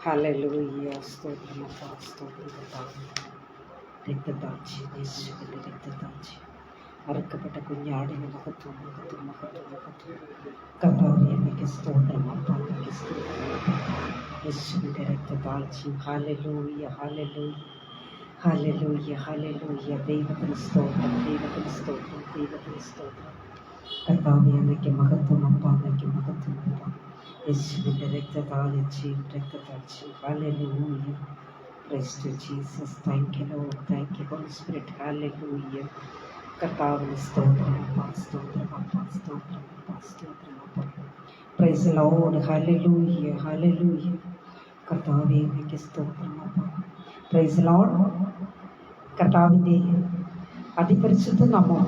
Hallelujah. സ്തോത്രം അപ്പാ, സ്തോത്രം കർത്താവേ. രക്തസാക്ഷി, യേശുവിൻ്റെ രക്തസാക്ഷി, അറുക്കപ്പെട്ട കുഞ്ഞാടിന് മഹത്വം, മഹത്വം, മഹത്വം, മഹത്വം. കർത്താവേ, എനിക്ക് സ്തോത്രം അപ്പാ, എനിക്ക് സ്തോത്രം. യേശുവിൻ്റെ രക്തസാക്ഷി. Hallelujah, hallelujah, hallelujah, hallelujah. ദൈവത്തിന് സ്തോത്രം, ദൈവത്തിന് സ്തോത്രം, ദൈവത്തിന് സ്തോത്രം. കർത്താവേ, എനിക്ക് മഹത്വം അപ്പാ, എനിക്ക് മഹത്വം അപ്പാ. യേശുവിൻ്റെ രക്തസാക്ഷി, രക്തസാക്ഷി. Hallelujah. Praise to Jesus. Thank you, Lord. Thank you, Holy Spirit. Hallelujah. കർത്താവിന് സ്തോത്രം അപ്പാ, സ്തോത്രം അപ്പാ, സ്തോത്രം അപ്പാ, സ്തോത്രം അപ്പാ. Praise the Lord. Hallelujah, hallelujah. കർത്താവേ, എനിക്ക് സ്തോത്രം അപ്പാ. Praise the Lord. കർത്താവിൻ്റെ അതിപരിശുദ്ധ നാമം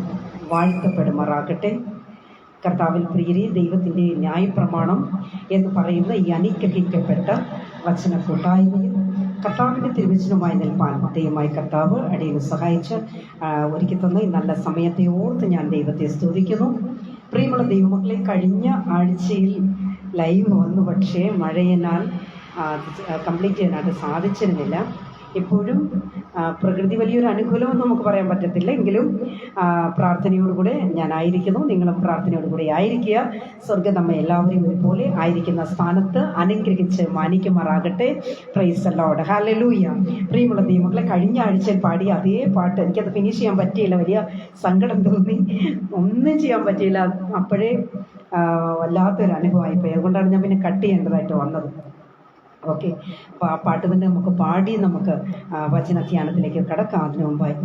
വാഴ്ത്തപ്പെടുമാറാകട്ടെ. കർത്താവിൽ പ്രിയരെ, ദൈവത്തിൻ്റെ ന്യായപ്രമാണം എന്ന് പറയുന്ന ഈ അനുഗ്രഹിക്കപ്പെട്ട വചന കൂട്ടായ്മയിൽ കർത്താവിൻ്റെ തിരുവചനമായി നിൽപ്പാൻ ദൈവമായി കർത്താവ് അടിയനെ സഹായിച്ച് ഒരുക്കി തന്ന ഈ നല്ല സമയത്തെ ഓർത്ത് ഞാൻ ദൈവത്തെ സ്തുതിക്കുന്നു. പ്രിയമുള്ള ദൈവമക്കളെ, കഴിഞ്ഞ ആഴ്ചയിൽ ലൈവ് വന്നു, പക്ഷേ മഴയിനാൽ കംപ്ലീറ്റ് ചെയ്യാനായിട്ട് സാധിച്ചിരുന്നില്ല. ഇപ്പോഴും പ്രകൃതി വലിയൊരു അനുകൂലമെന്ന് നമുക്ക് പറയാൻ പറ്റത്തില്ല, എങ്കിലും പ്രാർത്ഥനയോടുകൂടെ ഞാനായിരിക്കുന്നു. നിങ്ങളും പ്രാർത്ഥനയോടുകൂടി ആയിരിക്കുക. സ്വർഗ്ഗം നമ്മെ എല്ലാവരെയും ഒരുപോലെ ആയിരിക്കുന്ന സ്ഥാനത്ത് അനുഗ്രഹിച്ച് മാനിക്കുമാറാകട്ടെ. Praise the Lord. ഹല്ലേലൂയ. പ്രിയമുള്ള ദൈവമക്കളെ, കഴിഞ്ഞ ആഴ്ചയിൽ പാടിയ അതേ പാട്ട് എനിക്കത് ഫിനിഷ് ചെയ്യാൻ പറ്റിയില്ല. വലിയ സങ്കടം തോന്നി, ഒന്നും ചെയ്യാൻ പറ്റിയില്ല. അപ്പോഴേ വല്ലാത്തൊരു അനുഭവമായിപ്പോയി. അതുകൊണ്ടാണ് ഞാൻ പിന്നെ കട്ട് ചെയ്യേണ്ടതായിട്ട് വന്നത്. ഓക്കെ, അപ്പോൾ ആ പാട്ട് തന്നെ നമുക്ക് പാടി നമുക്ക് വചനധ്യാനത്തിലേക്ക് കടക്കാം. അതിനു മുമ്പായി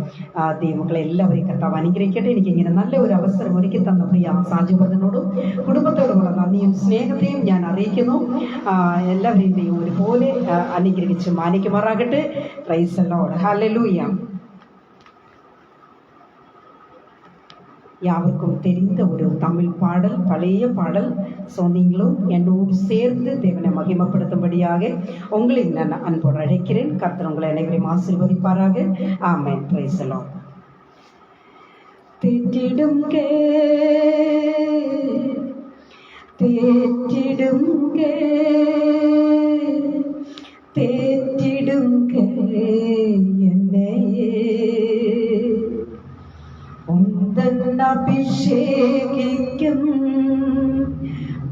ദൈവമക്കളെ എല്ലാവരെയും കർത്താവ് അനുഗ്രഹിക്കട്ടെ. എനിക്കിങ്ങനെ നല്ല ഒരു അവസരം ഒരുക്കി തന്ന പ്രിയ സാജുബദ്ധനോടും കുടുംബത്തോടുമുള്ള നന്ദിയും സ്നേഹത്തെയും ഞാൻ അറിയിക്കുന്നു. എല്ലാവരെയും ദൈവം ഒരുപോലെ അനുഗ്രഹിച്ച് മാനിക്കുമാറാകട്ടെ. Praise the Lord. ഹല്ലേലൂയ. யாவருக்கும் தெரிந்த ஒரு தமிழ் பாடல், பழைய பாடல். ஸோ நீங்களும் என்னோடு சேர்ந்து தேவனை மகிமைப்படுத்தும்படியாக உங்களை நான் அன்போடு அழைக்கிறேன். கர்த்தர் உங்களை அனைவரையும் ஆசீர்வதிப்பாராக. ஆமென். Praise the Lord. தேற்றிடுங்க, தேற்றிடுங்க, தேற்றிடுங்க என்னை ഉന്തൻ അഭിഷേകിക്കും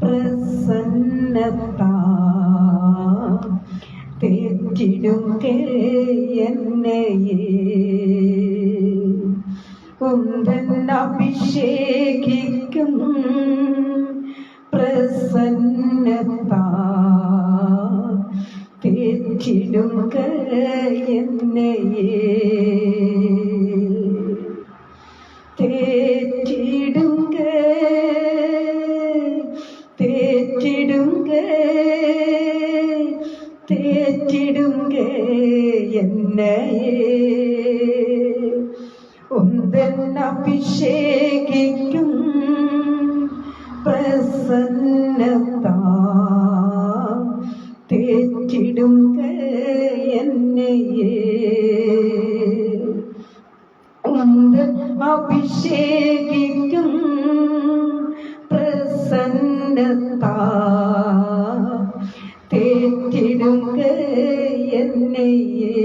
പ്രസന്നത്താ തേറ്റിടുക എന്നെയേ. ഉന്തൻ അഭിഷേകിക്കും പ്രസന്നത്താ തേറ്റിടുക എന്നെയേ. தேற்றிடுங்க, தேற்றிடுங்க, தேற்றிடுங்க என்னையே. உந்தன் அபிஷேகிக்கும் பிரசன்னத்தா தேற்றிடுங்க என்னையே. അഭിഷേകിക്കും പ്രസന്നത്താ തേറ്റിടുക എന്നെയേ.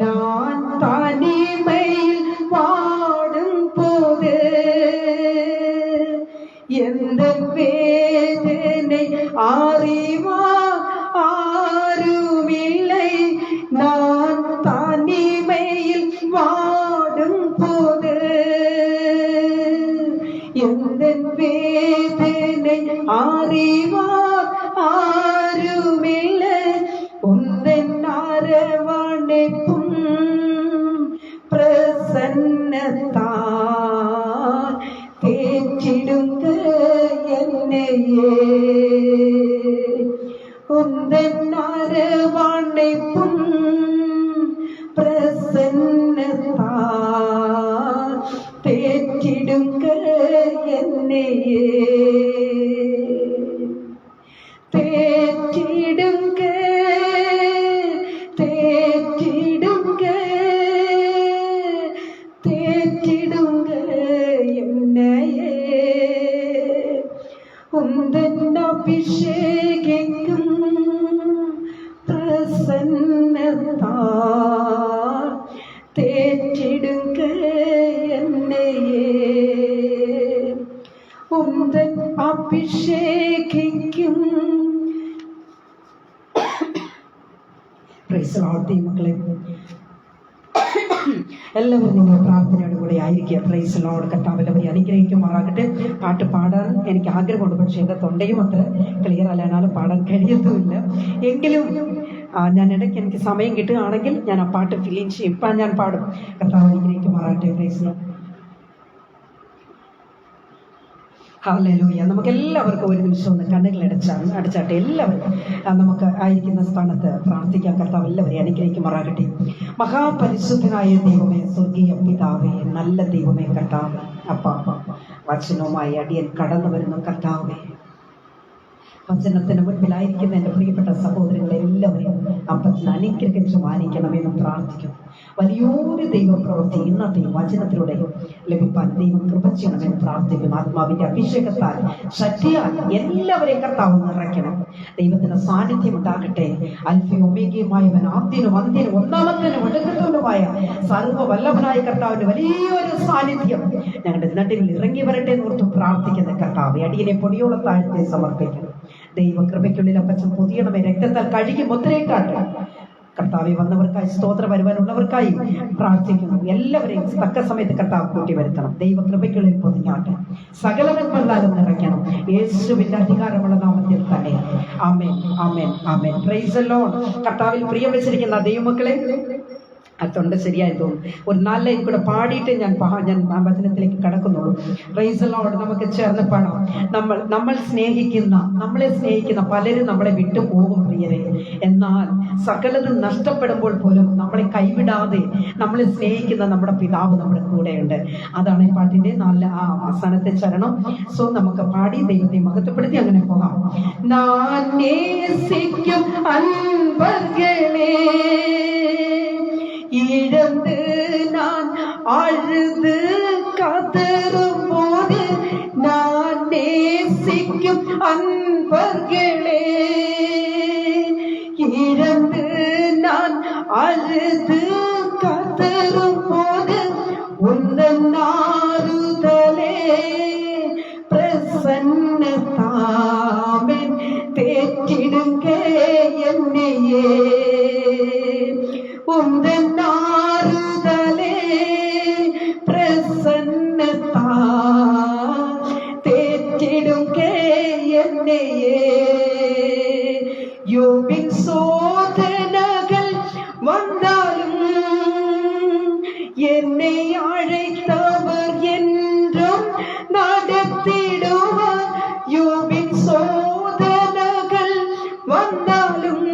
ഞാൻ തനിമയിൽ പാടും പോത് എന്റെ വേദனை അറിവാൻ ആരുമിல்லை. நான் தனிமையில் வாடும் போது எந்த வேதனை அறிவார் ஆருமில்லை. உந்தன் அரவணைப்பும் பிரசன்னத்தால் தேற்றிடுங்க என்னையே. உந்தன் அரவணைப்பும் பிரசன்னத்தால் தேற்றிடுங்க என்னையே. தேற்றிடுங்க, தேற்றிடுங்க, தேற்றிடுங்க என்னையே. உந்தன் அபிஷேகிக்கும் അഭിഷേകിക്കും. മക്കളെ, എല്ലാവരും നിങ്ങൾ പ്രാർത്ഥനയോട് കൂടെ ആയിരിക്കുക. Praise Lord. കർത്താവ് എല്ലാവരെയും അനുഗ്രഹിക്കുമാറാകട്ടെ. പാട്ട് പാടാൻ എനിക്ക് ആഗ്രഹമുണ്ട്, പക്ഷേ എൻ്റെ തൊണ്ടയും അത്ര ക്ലിയർ അല്ലാനാലും പാടാൻ കഴിയത്തുമില്ല. എങ്കിലും ഞാൻ ഇടയ്ക്ക് എനിക്ക് സമയം കിട്ടുകയാണെങ്കിൽ ഞാൻ ആ പാട്ട് ഫിലിം ചെയ്യും. ഇപ്പം ഞാൻ പാടും. കർത്താവ് അനുഗ്രഹിക്കുമാറാകട്ടെ. Praise Lord. ഹല്ലേലൂയ. നമുക്ക് എല്ലാവർക്കും ഒരു നിമിഷം ഒന്ന് കണ്ണുകൾ അടച്ചാട്ടെ. എല്ലാവരും നമുക്ക് ആയിരിക്കുന്ന സ്ഥാനത്ത് പ്രാർത്ഥിക്കാൻ. കർത്താവ് എല്ലാവരെയും അനുഗ്രഹിക്കുമാറാകട്ടെ. മഹാപരിശുദ്ധനായ ദൈവമേ, സ്വർഗീയ പിതാവേ, നല്ല ദൈവമേ, കർത്താവ് അപ്പാ, വചനവുമായി അടിയൻ കടന്നു വരുന്നു. കർത്താവേ, വചനത്തിന് മുൻപിലായിരിക്കുന്ന എൻ്റെ പ്രിയപ്പെട്ട സഹോദരങ്ങളെ എല്ലാവരെയും അപ്പത്തിന് അനുഗ്രഹിച്ച് മാനിക്കണമെന്ന് പ്രാർത്ഥിക്കുന്നു. വലിയൊരു ദൈവപ്രവൃത്തി ഇന്നത്തെ വചനത്തിലൂടെ ലഭിക്കാൻ ദൈവം കൃപ ചെയ്യണമെന്ന് പ്രാർത്ഥിക്കുന്നു. ആത്മാവിന്റെ അഭിഷേകത്താൽ ശക്തിയാൽ എല്ലാവരെയും കർത്താവ് നിറയ്ക്കണം. ദൈവത്തിന്റെ സാന്നിധ്യം ഉണ്ടാകട്ടെ. അൽഫയും ഒമേഗയുമായവൻ, ആദ്യനും അന്ത്യനും ഒന്നാമത്തേനും ഒടുക്കത്തോനുമായ സർവ്വവല്ലഭനായ കർത്താവിന്റെ വലിയൊരു സാന്നിധ്യം ഞങ്ങളുടെ നടുവിൽ ഇറങ്ങി വരട്ടെ എന്നോർത്ത് പ്രാർത്ഥിക്കുന്ന കർത്താവ് അടിയനെ പൊടിയോളം താഴ്ത്തി സമർപ്പിക്കണം. ദൈവകൃപയ്ക്കുള്ളിൽ അപ്പച്ചൻ പൊതിയണമേ. രക്തത്താൽ കഴുകി മുദ്രയിട്ടാട്ടെ. കർത്താവെ, വന്നവർക്കായി സ്തോത്രം, വരുവാനുള്ളവർക്കായി പ്രാർത്ഥിക്കുന്നു. എല്ലാവരെയും തക്ക സമയത്ത് കർത്താവ് കൂട്ടി വരുത്തണം. ദൈവകൃപയ്ക്കുള്ളിൽ പൊതിഞ്ഞാട്ടെ. സകലവും വന്നാലും നിറയ്ക്കണം. യേശുവിന്റെ അധികാരമുള്ള നാമത്തിൽ തന്നെ. ആമേൻ, ആമേൻ, ആമേൻ. Praise the Lord. കർത്താവിൽ പ്രിയം വെച്ചിരിക്കുന്ന ദൈവമക്കളെ, തൊണ്ട ശരിയായി തോന്നും. ഒരു 4 ലൈൻ കൂടെ പാടിയിട്ട് ഞാൻ വചനത്തിലേക്ക് കടക്കുന്നുള്ളൂ. Praise the Lord. നമുക്ക് ചേർന്ന് പാടാം. നമ്മളെ സ്നേഹിക്കുന്ന പലരും നമ്മളെ വിട്ടു പോകും പ്രിയരെ. എന്നാൽ സകലതും നഷ്ടപ്പെടുമ്പോൾ പോലും നമ്മളെ കൈവിടാതെ നമ്മളെ സ്നേഹിക്കുന്ന നമ്മുടെ പിതാവ് നമ്മുടെ കൂടെയുണ്ട്. അതാണ് ഈ പാട്ടിന്റെ അവസാനത്തെ ചരണം. സോ നമുക്ക് പാടി ദൈവത്തെ മഹത്വപ്പെടുത്തി അങ്ങനെ പോകാം. ഞാൻ നേസിക്കും അൻപர்களே, இழந்து நான் அழுது கதறும் போது, நான் நேசிக்கும் அன்பர்களே, இழந்து நான் அழுது கதறும் போது, உந்தன் ஆறுதலே பிரசன்னதாமென் தேற்றிடுங்க என்னையே. உந்தன் ஆறுதலே பிரசன்னதா தேற்றிடுங்க என்னையே. யோபின் சோதனைகள் வந்தாலும் என்னை அழைத்தவர் என்றும் நடத்திடுவார். யோபின் சோதனைகள் வந்தாலும்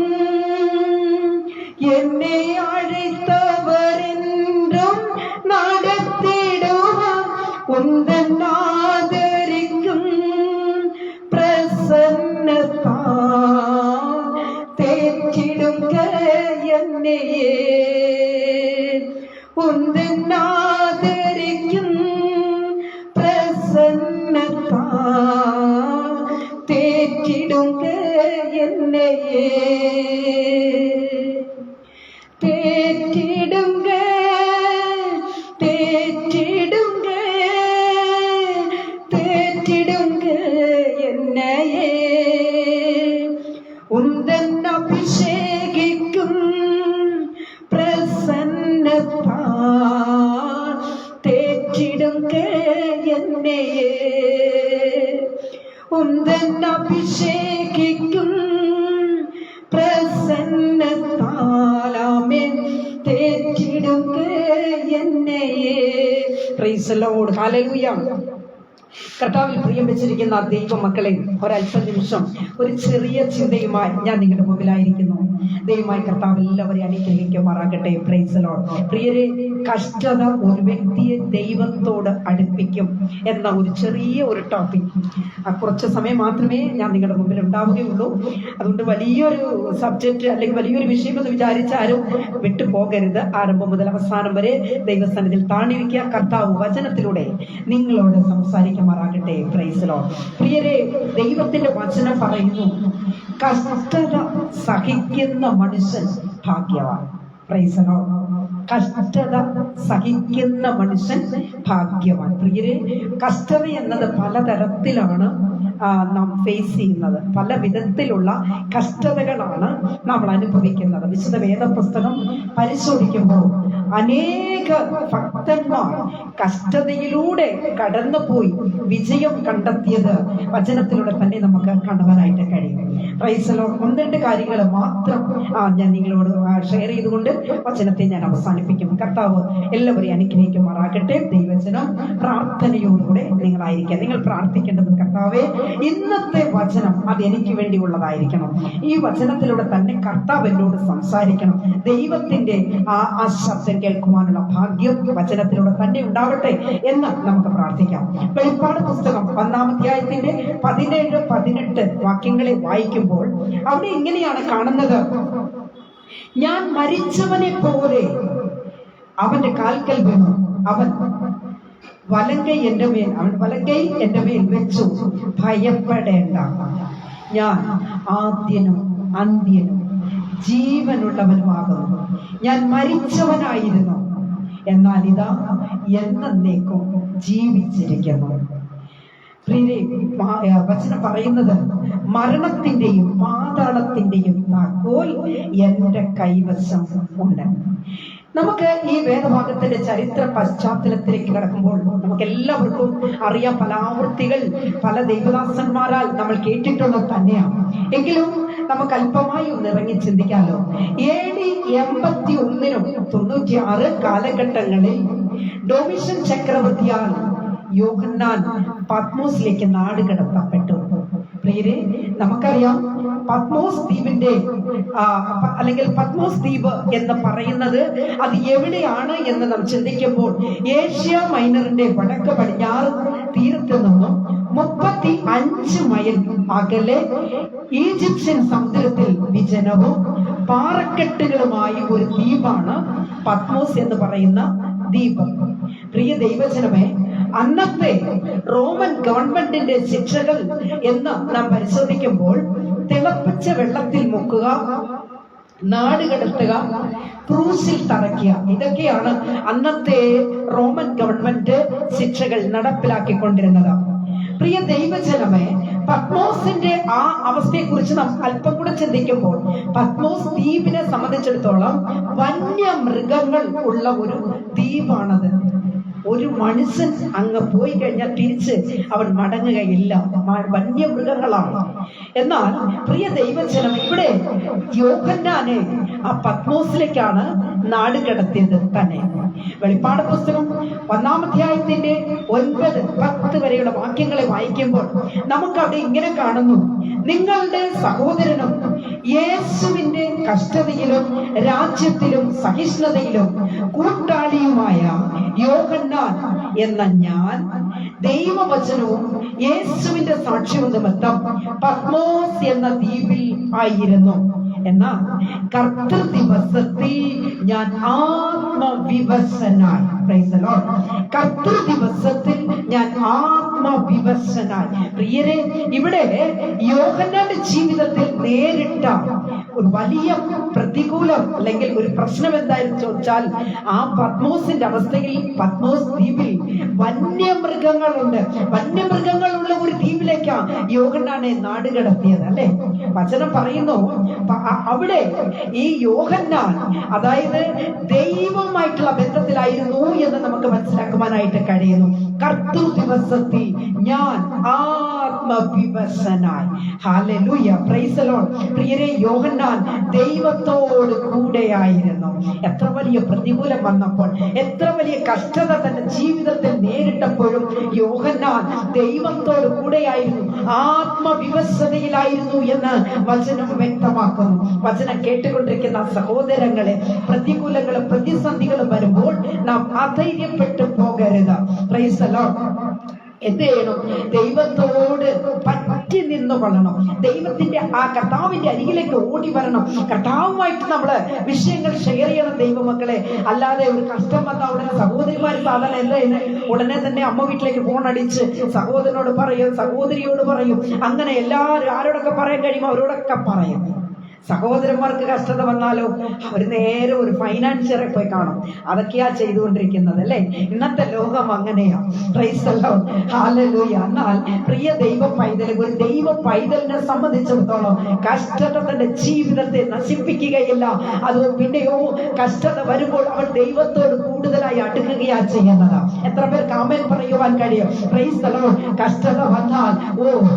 என்னை அழைத்தவர் என்றும் நடத்திடுவார். உந்தன் ஆதரிக்கும் பிரசன்னதா தேற்றிடுங்க என்னையே. உந்தன் ஆதரிக்கும் பிரசன்னதா தேற்றிடுங்க என்னையே. தேற்றிடுங்க, தேற்றிடுங்க, தேற்றிடுங்க என்னையே. உந்தன் அபிஷேகிக்கும் பிரசன்னதா தேற்றிடுங்க என்னையே. உந்தன் அபிஷேகிக்கும் പ്രസന്നത്താലാമേൻ തേറ്റിടുക എന്നേയെ. Praise the Lord. ഹല്ലേലൂയ. കർത്താവിൽ പ്രിയം വെച്ചിരിക്കുന്ന ദൈവ മക്കളെ, ഒരല്പ നിമിഷം ഒരു ചെറിയ ചിന്തയുമായി ഞാൻ നിങ്ങളുടെ മുമ്പിലായിരിക്കുന്നു. ദൈവമായി കർത്താവ് എല്ലാവരെയും അനുഗ്രഹിക്കുമാറാകട്ടെ. Price the Lord. പ്രിയരെ, കഷ്ടത ഒരു വ്യക്തിയെ ദൈവത്തോട് അടുപ്പിക്കും എന്ന ഒരു ചെറിയ ഒരു ടോപ്പിക്. കുറച്ച് സമയം മാത്രമേ ഞാൻ നിങ്ങളുടെ മുമ്പിൽ ഉണ്ടാവുകയുള്ളൂ. അതുകൊണ്ട് വലിയൊരു സബ്ജക്റ്റ് അല്ലെങ്കിൽ വലിയൊരു വിഷയം എന്ന് വിചാരിച്ചാലും വിട്ടുപോകരുത്. ആരംഭം മുതൽ അവസാനം വരെ ദൈവസന്നിധിയിൽ താണിരിക്കുക. കർത്താവ് വചനത്തിലൂടെ നിങ്ങളോട് സംസാരിക്കുമാറാകട്ടെ. Price the Lord. പ്രിയരെ, ദൈവത്തിന്റെ വചനം പറയുന്നു, കഷ്ടത സഹിക്കുന്ന മനുഷ്യൻ ഭാഗ്യവാൻ. Price the Lord. കഷ്ടത സഹിക്കുന്ന മനുഷ്യൻ ഭാഗ്യവാൻ. പ്രിയരെ, കഷ്ടത എന്നത് പലതരത്തിലാണ് നാം ഫേസ് ചെയ്യുന്നത്. പല വിധത്തിലുള്ള കഷ്ടതകളാണ് നമ്മൾ അനുഭവിക്കുന്നത്. വിശുദ്ധ വേദപുസ്തകം പരിശോധിക്കുമ്പോൾ അനേക ഭക്തന്മാർ കഷ്ടതയിലൂടെ കടന്നുപോയി വിജയം കണ്ടെത്തിയത് വചനത്തിലൂടെ തന്നെ നമുക്ക് കാണുവാനായിട്ട് കഴിയും. പ്രൈസലോ, ഒന്ന് രണ്ട് കാര്യങ്ങൾ മാത്രം ഞാൻ നിങ്ങളോട് ഷെയർ ചെയ്തുകൊണ്ട് വചനത്തെ ഞാൻ അവസാനിപ്പിക്കും. കർത്താവ് എല്ലാവരെയും അനുഗ്രഹിക്കുമാറാകട്ടെ. ദൈവവചനം പ്രാർത്ഥനയോടുകൂടെ നിങ്ങളായിരിക്കുക. നിങ്ങൾ പ്രാർത്ഥിക്കേണ്ടത്, കർത്താവേ, ഇന്നത്തെ വചനം അത് എനിക്ക് വേണ്ടിയുള്ളതായിരിക്കണം. ഈ വചനത്തിലൂടെ തന്നെ കർത്താവ് എന്നോട് സംസാരിക്കണം. ദൈവത്തിന്റെ ആ ശബ്ദം കേൾക്കുവാനുള്ള ഭാഗ്യം വചനത്തിലൂടെ തന്നെ ഉണ്ടാവട്ടെ എന്ന് നമുക്ക് പ്രാർത്ഥിക്കാം. വെളിപ്പാട് പുസ്തകം 1-ാം അധ്യായത്തിന്റെ 17-18 വാക്യങ്ങളെ വായിക്കുമ്പോൾ അവിടെ ഇങ്ങനെയാണ് കാണുന്നത്: ഞാൻ മരിച്ചവനെ പോലെ അവന്റെ കാൽക്കൽ വീണു, അവൻ വലങ്കൈ എന്റെ മേൽ വെച്ചു, ഭയപ്പെടേണ്ട, ഞാൻ ആദ്യനും അന്ത്യനും ജീവനുള്ളവനുമാകുന്നു. ഞാൻ മരിച്ചവനായിരുന്നു, എന്നാൽ ഇതാ എന്നേക്കും ജീവിച്ചിരിക്കുന്നു. വചനം പറയുന്നത്, മരണത്തിന്റെയും പാതാളത്തിന്റെയും താക്കോൽ എന്റെ കൈവശം ഉണ്ട്. നമുക്ക് ഈ വേദഭാഗത്തിന്റെ ചരിത്ര പശ്ചാത്തലത്തിലേക്ക് കടക്കുമ്പോൾ നമുക്ക് എല്ലാവർക്കും അറിയാം, പല ആവൃത്തികൾ പല ദൈവദാസന്മാരാൽ നമ്മൾ കേട്ടിട്ടുള്ളത് തന്നെയാണ്. എങ്കിലും നമുക്ക് അല്പമായി ഒന്ന് ഇറങ്ങി ചിന്തിക്കാമല്ലോ. AD 81-നും 96 കാലഘട്ടങ്ങളിൽ ഡൊമിഷ്യൻ ചക്രവർത്തിയാൽ യോഹന്നാൻ പത്മോസിലേക്ക് നാട് കടത്തപ്പെട്ടു. പ്രിയരെ, നമുക്കറിയാം പത്മോസ് ദ്വീപിന്റെ അല്ലെങ്കിൽ പത്മോസ് ദ്വീപ് എന്ന് പറയുന്നത് അത് എവിടെയാണ് എന്ന് നാം ചിന്തിക്കുമ്പോൾ ഏഷ്യ മൈനറിന്റെ വടക്ക് പടിഞ്ഞാറ് തീരത്ത് നിന്നും 35 മൈൽ അകലെ ഈജിപ്ഷ്യൻ സമുദ്രത്തിൽ വിജനവും പാറക്കെട്ടുകളുമായി ഒരു ദ്വീപാണ് പത്മോസ് എന്ന് പറയുന്ന ദ്വീപ്. പ്രിയ ദൈവജനമേ, അന്നത്തെ റോമൻ ഗവൺമെന്റിന്റെ ശിക്ഷകൾ എന്ന് നാം പരിശോധിക്കുമ്പോൾ തിളപ്പിച്ച വെള്ളത്തിൽ മുക്കുക, നാട് കടത്തുക, ക്രൂസിൽ തറയ്ക്കുക, ഇതൊക്കെയാണ് അന്നത്തെ റോമൻ ഗവൺമെന്റ് ശിക്ഷകൾ നടപ്പിലാക്കിക്കൊണ്ടിരുന്നത്. പ്രിയ ദൈവജനമേ, പത്മോസിന്റെ ആ അവസ്ഥയെക്കുറിച്ച് നാം അല്പം കൂടെ ചിന്തിക്കുമ്പോൾ പത്മോസ് ദ്വീപിനെ സംബന്ധിച്ചിടത്തോളം വന്യമൃഗങ്ങൾ ഉള്ള ഒരു ദ്വീപാണത്. ഒരു മനുഷ്യൻ അങ്ങ് പോയി കഴിഞ്ഞാൽ തിരിച്ച് അവൻ മടങ്ങുകയില്ല, വന്യമൃഗങ്ങളാണ്. എന്നാൽ പ്രിയ ദൈവജനം, ഇവിടെ യോഹന്നാനെ ആ പത്മോസിലേക്കാണ് നാട് കടത്തിയത് തന്നെ. വെളിപ്പാട് പുസ്തകം 1-ാം അധ്യായത്തിന്റെ 9-10 വരെയുള്ള വാക്യങ്ങളെ വായിക്കുമ്പോൾ നമുക്ക് അവിടെ ഇങ്ങനെ കാണുന്നു: നിങ്ങളുടെ സഹോദരനും യേശുവിന്റെ കഷ്ടതയിലും രാജ്യത്തിലും സഹിഷ്ണുതയിലും കൂട്ടാളിയുമായ യോഹന്നാൻ എന്ന ഞാൻ ദൈവവചനവും യേശുവിന്റെ സാക്ഷ്യവും നിമിത്തം പത്മോസ് എന്ന ദ്വീപിൽ ആയിരുന്നു. എന്നാൽ കർത്തൃ ദിവസത്തിൽ ഞാൻ ആത്മവിവശനായി, കർത്തൃ ദിവസത്തിൽ ഞാൻ ആത്മവിവശനായി. പ്രിയരെ, ഇവിടെ യോഹന്നാന്റെ ജീവിതത്തിൽ നേരിട്ട ഒരു വലിയ പ്രതികൂലം അല്ലെങ്കിൽ ഒരു പ്രശ്നം എന്തായിരുന്നു ചോദിച്ചാൽ, ആ പത്മോസിന്റെ അവസ്ഥയിൽ പത്മോസ് ദ്വീപിൽ വന്യമൃഗങ്ങളുണ്ട്. വന്യമൃഗങ്ങളുള്ള ഒരു ദ്വീപിലേക്കാണ് യോഹന്നാനെ നാട് കടത്തിയത്, അല്ലെ? വചനം പറയുന്നു, അവിടെ ഈ യോഹന്നാൻ അതായത് ദൈവവുമായിട്ടുള്ള ബന്ധത്തിലായിരുന്നു എന്ന് നമുക്ക് മനസ്സിലാക്കുവാനായിട്ട് കഴിയുന്നു. കർത്തൃ ദിവസത്തിൽ ഞാൻ ആത്മവിവശനായി. Hallelujah, praise the Lord. പ്രിയരെ, യോഹന്നാൻ ദൈവത്തോട് കൂടെയായിരുന്നു. എത്ര വലിയ പ്രതികൂലം വന്നപ്പോൾ, എത്ര വലിയ കഷ്ടത തന്റെ ജീവിതത്തിൽ നേരിട്ടപ്പോഴും യോഹന്നാൻ ദൈവത്തോട് കൂടെയായിരുന്നു, ആത്മവിവശതയിലായിരുന്നു എന്ന് വചനം വ്യക്തമാക്കുന്നു. വചനം കേട്ടുകൊണ്ടിരിക്കുന്ന സഹോദരങ്ങളെ, പ്രതികൂലങ്ങളും പ്രതിസന്ധികളും വരുമ്പോൾ നാം അധൈര്യപ്പെട്ടു പോകരുത്. Price the Lord. എന്ത് ചെയ്യണം? ദൈവത്തോട് പറ്റി നിന്ന് കൊള്ളണം. ദൈവത്തിന്റെ ആ കർത്താവിന്റെ അരികിലേക്ക് ഓടി വരണം. കർത്താവുമായിട്ട് നമ്മള് വിഷയങ്ങൾ ഷെയർ ചെയ്യണം ദൈവമക്കളെ. അല്ലാതെ ഒരു കഷ്ടം വന്ന ഉടനെ സഹോദരിമാർ സാധാരണ എന്താ ഉടനെ തന്നെ അമ്മ വീട്ടിലേക്ക് ഫോൺ അടിച്ച് സഹോദരനോട് പറയും, സഹോദരിയോട് പറയും, അങ്ങനെ എല്ലാവരും ആരോടൊക്കെ പറയാൻ കഴിയുമോ അവരോടൊക്കെ പറയും. സഹോദരന്മാർക്ക് കഷ്ടത വന്നാലോ അവർ നേരെ ഒരു ഫൈനാൻഷ്യറെ പോയി കാണും. അതൊക്കെയാ ചെയ്തുകൊണ്ടിരിക്കുന്നത് അല്ലേ? ഇന്നത്തെ ലോകം അങ്ങനെയാ. Price the Lord, hallelujah. എന്നാൽ പ്രിയ ദൈവ പൈതൽ, ഒരു ദൈവ പൈതലിനെ സംബന്ധിച്ചിടത്തോളം കഷ്ടത തന്റെ ജീവിതത്തെ നശിപ്പിക്കുകയില്ല. അത് പിന്നെയോ കഷ്ടത വരുമ്പോൾ അവൻ ദൈവത്തോട് കൂടുതലായി അടുക്കുകയാ ചെയ്യുന്നത്. എത്ര പേർക്ക് ആമേൻ പറയുവാൻ കഴിയും? Price the Lord. കഷ്ടത വന്നാൽ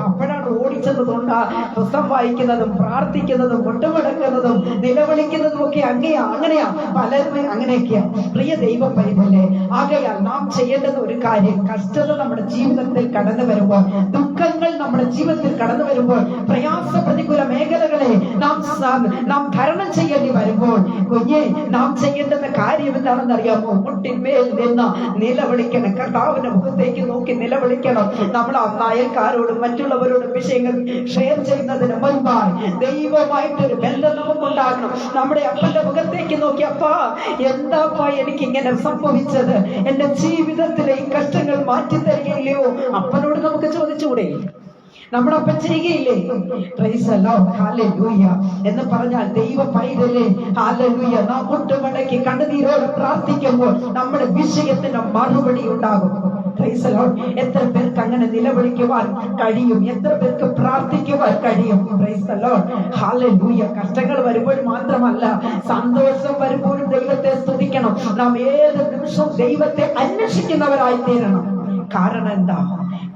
അപ്പോഴാണ് ഓടിച്ചതുകൊണ്ട് പുസ്തകം വായിക്കുന്നതും പ്രാർത്ഥിക്കുന്നതും കൊണ്ടുമടക്കുന്നതും നിലവിളിക്കുന്നതും ഒക്കെ അങ്ങനെയാ പലരും അങ്ങനെയൊക്കെയാ. പ്രിയ ദൈവ പൈതലേ, ആകയാൽ നാം ചെയ്യേണ്ടത് ഒരു കാര്യം, കഷ്ടത നമ്മുടെ ജീവിതത്തിൽ കടന്നു വരുമ്പോൾ, ദുഃഖങ്ങൾ നമ്മുടെ ജീവിതത്തിൽ കടന്നു വരുമ്പോൾ, പ്രയാസ പ്രതികൂല മേഖലകളെ നാം തരണം ചെയ്യേണ്ടി വരുമ്പോൾ, കുഞ്ഞെ നാം ചെയ്യേണ്ടുന്ന കാര്യം എന്താണെന്ന് അറിയാമോ? മുട്ടിന്മേൽ നിന്ന് നിലവിളിക്കണം. കർത്താവിന്റെ മുഖത്തേക്ക് നോക്കി നിലവിളിക്കണം. നമ്മൾ അയൽക്കാരോടും മറ്റുള്ളവരോടും വിഷയങ്ങൾ ഷെയർ ചെയ്യുന്നതിന് മുൻപായി ദൈവമായിട്ടൊരു ബന്ധം നമുക്കുണ്ടാകണം. നമ്മുടെ അപ്പന്റെ മുഖത്തേക്ക് നോക്കി, അപ്പാ എന്താപ്പാ എനിക്ക് ഇങ്ങനെ സംഭവിച്ചത്, എന്റെ ജീവിതത്തിലെ ഈ കഷ്ടങ്ങൾ മാറ്റി തരികയില്ലയോ? അപ്പനോട് നമുക്ക് ചോദിച്ചുകൂടെ? നമ്മുടെ അപ്പൻ ചെയ്യുകയില്ലേ? പ്രൈസ് ദി ലോർഡ്, ഹല്ലേലൂയ എന്ന് പറഞ്ഞാൽ ദൈവ പൈതലേ, ഹല്ലേലൂയ, നാം മുട്ടുമടക്കി കണ്ണുനീരോടെ പ്രാർത്ഥിക്കുമ്പോൾ നമ്മുടെ വിഷയത്തിന് മറുപടി ഉണ്ടാകും. Price the Lord. എത്ര പേർക്ക് അങ്ങനെ നിലവിളിക്കുവാൻ കഴിയും? എത്ര പേർക്ക് പ്രാർത്ഥിക്കുവാൻ കഴിയും? Price the Lord, hallelujah. കഷ്ടങ്ങൾ വരുമ്പോൾ മാത്രമല്ല, സന്തോഷം വരുമ്പോഴും ദൈവത്തെ സ്തുതിക്കണം. നാം ഏത് നിമിഷവും ദൈവത്തെ അന്വേഷിക്കുന്നവരായി തീരണം. കാരണം എന്താ?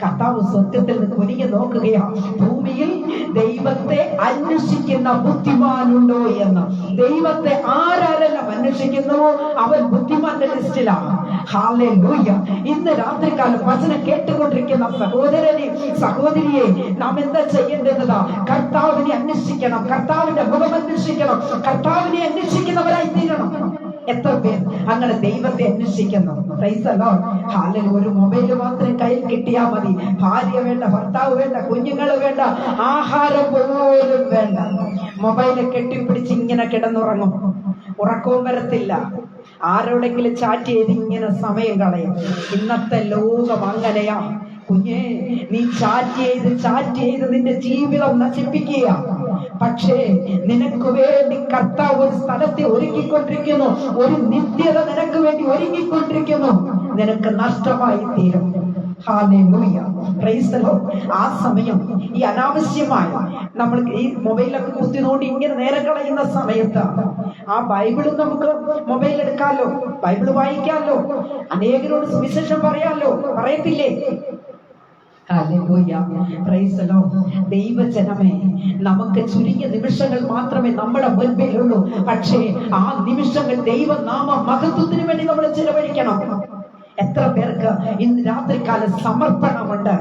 കർത്താവ് സ്വർഗ്ഗത്തിൽ നിന്ന് കുനിഞ്ഞു നോക്കുകയാ, ഭൂമിയിൽ ദൈവത്തെ അന്വേഷിക്കുന്ന ബുദ്ധിമാനുണ്ടോ എന്ന്. ദൈവത്തെ ആരെല്ലാം അന്വേഷിക്കുന്നുവോ അവൻ ബുദ്ധിമാന്റെ ലിസ്റ്റിലാണ്. ഹല്ലേലൂയ. ഇന്ന് രാത്രികാലം വചനം കേട്ടുകൊണ്ടിരിക്കുന്ന സഹോദരനെ സഹോദരിയെ, നാം എന്താ ചെയ്യേണ്ടതാ? കർത്താവിനെ അന്വേഷിക്കണം, കർത്താവിന്റെ മുഖം അന്വേഷിക്കണം, കർത്താവിനെ അന്വേഷിക്കുന്നവരായി തീരണം. എത്ര പേർ അങ്ങനെ ദൈവത്തെ അന്വേഷിക്കുന്നു? Price the Lord, hallelujah. ഒരു മൊബൈൽ മാത്രം കയ്യിൽ കിട്ടിയാൽ മതി. ഭാര്യ വേണ്ട, ഭർത്താവ് വേണ്ട, കുഞ്ഞുങ്ങൾ വേണ്ട, ആഹാരം പോലും വേണ്ട. മൊബൈല് കെട്ടിപ്പിടിച്ച് ഇങ്ങനെ കിടന്നുറങ്ങും, ഉറക്കവും വരത്തില്ല. ആരോടെങ്കിലും ചാറ്റ് ചെയ്ത് ഇങ്ങനെ സമയം കളയും. ഇന്നത്തെ ലോകം അങ്ങനെയാ. കുഞ്ഞേ, നീ ചാറ്റ് ചെയ്ത് നിന്റെ ജീവിതം നശിപ്പിക്കുക. പക്ഷേ നിനക്ക് വേണ്ടി കർത്താവ് ഒരു സ്ഥലത്തെ ഒരുക്കിക്കൊണ്ടിരിക്കുന്നു, ഒരു നിത്യത നിനക്ക് വേണ്ടി ഒരുക്കിക്കൊണ്ടിരിക്കുന്നു. നിനക്ക് നഷ്ടമായി തീരും. Hallelujah, praise the Lord. ആ സമയം ഈ അനാവശ്യമായി നമ്മൾ ഈ മൊബൈലൊക്കെ കുത്തിനോണ്ട് ഇങ്ങനെ നേരം കളയുന്ന സമയത്ത് ആ ബൈബിളും നമുക്ക് മൊബൈൽ എടുക്കാമല്ലോ, ബൈബിള് വായിക്കാമല്ലോ, അനേകരോട് സുവിശേഷം പറയാമല്ലോ. പറയത്തില്ലേ? Hallelujah, praise the Lord. ദൈവജനമേ, നമുക്ക് ചുരുങ്ങിയ നിമിഷങ്ങൾ മാത്രമേ നമ്മുടെ മുൻപിലുള്ളൂ. പക്ഷേ ആ നിമിഷങ്ങൾ ദൈവനാമ മഹത്വത്തിന് വേണ്ടി നമ്മൾ ചിലവഴിക്കണം. എത്ര പേർക്ക് ഇന്ന് രാത്രികാല സമർപ്പണമുണ്ട്?